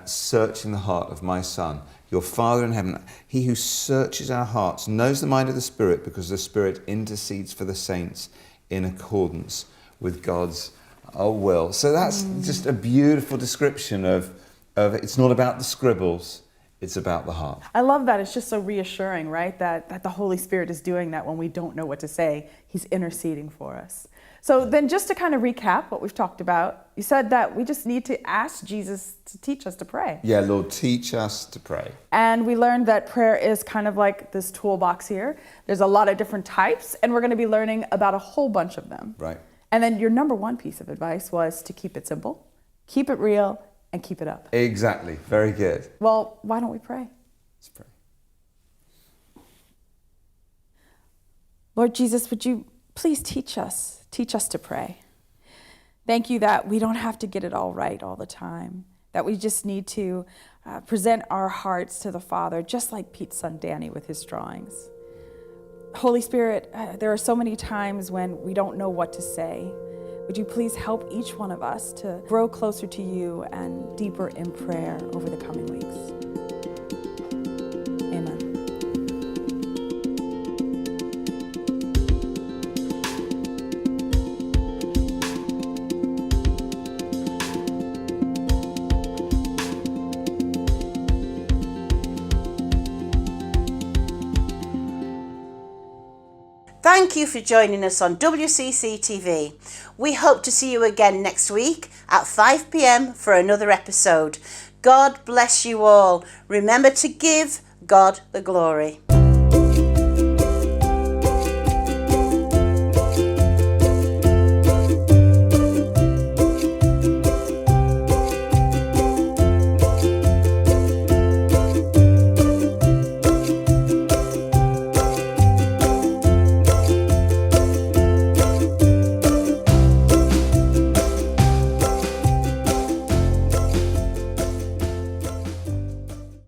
searching the heart of my son, your Father in heaven, he who searches our hearts knows the mind of the Spirit, because the Spirit intercedes for the saints in accordance with God's will. So that's just a beautiful description of it's not about the scribbles, it's about the heart. I love that. It's just so reassuring, right? That the Holy Spirit is doing that when we don't know what to say. He's interceding for us. So then just to kind of recap what we've talked about, you said that we just need to ask Jesus to teach us to pray. Yeah, Lord, teach us to pray. And we learned that prayer is kind of like this toolbox here. There's a lot of different types, and we're going to be learning about a whole bunch of them. Right. And then your number one piece of advice was to keep it simple, keep it real, and keep it up. Exactly. Very good. Well, why don't we pray? Let's pray. Lord Jesus, would you please teach us to pray. Thank you that we don't have to get it all right all the time, that we just need to present our hearts to the Father, just like Pete's son Danny with his drawings. Holy Spirit, there are so many times when we don't know what to say. Would you please help each one of us to grow closer to you and deeper in prayer over the coming weeks? Amen. Thank you for joining us on WCC TV. We hope to see you again next week at 5 p.m. for another episode. God bless you all. Remember to give God the glory.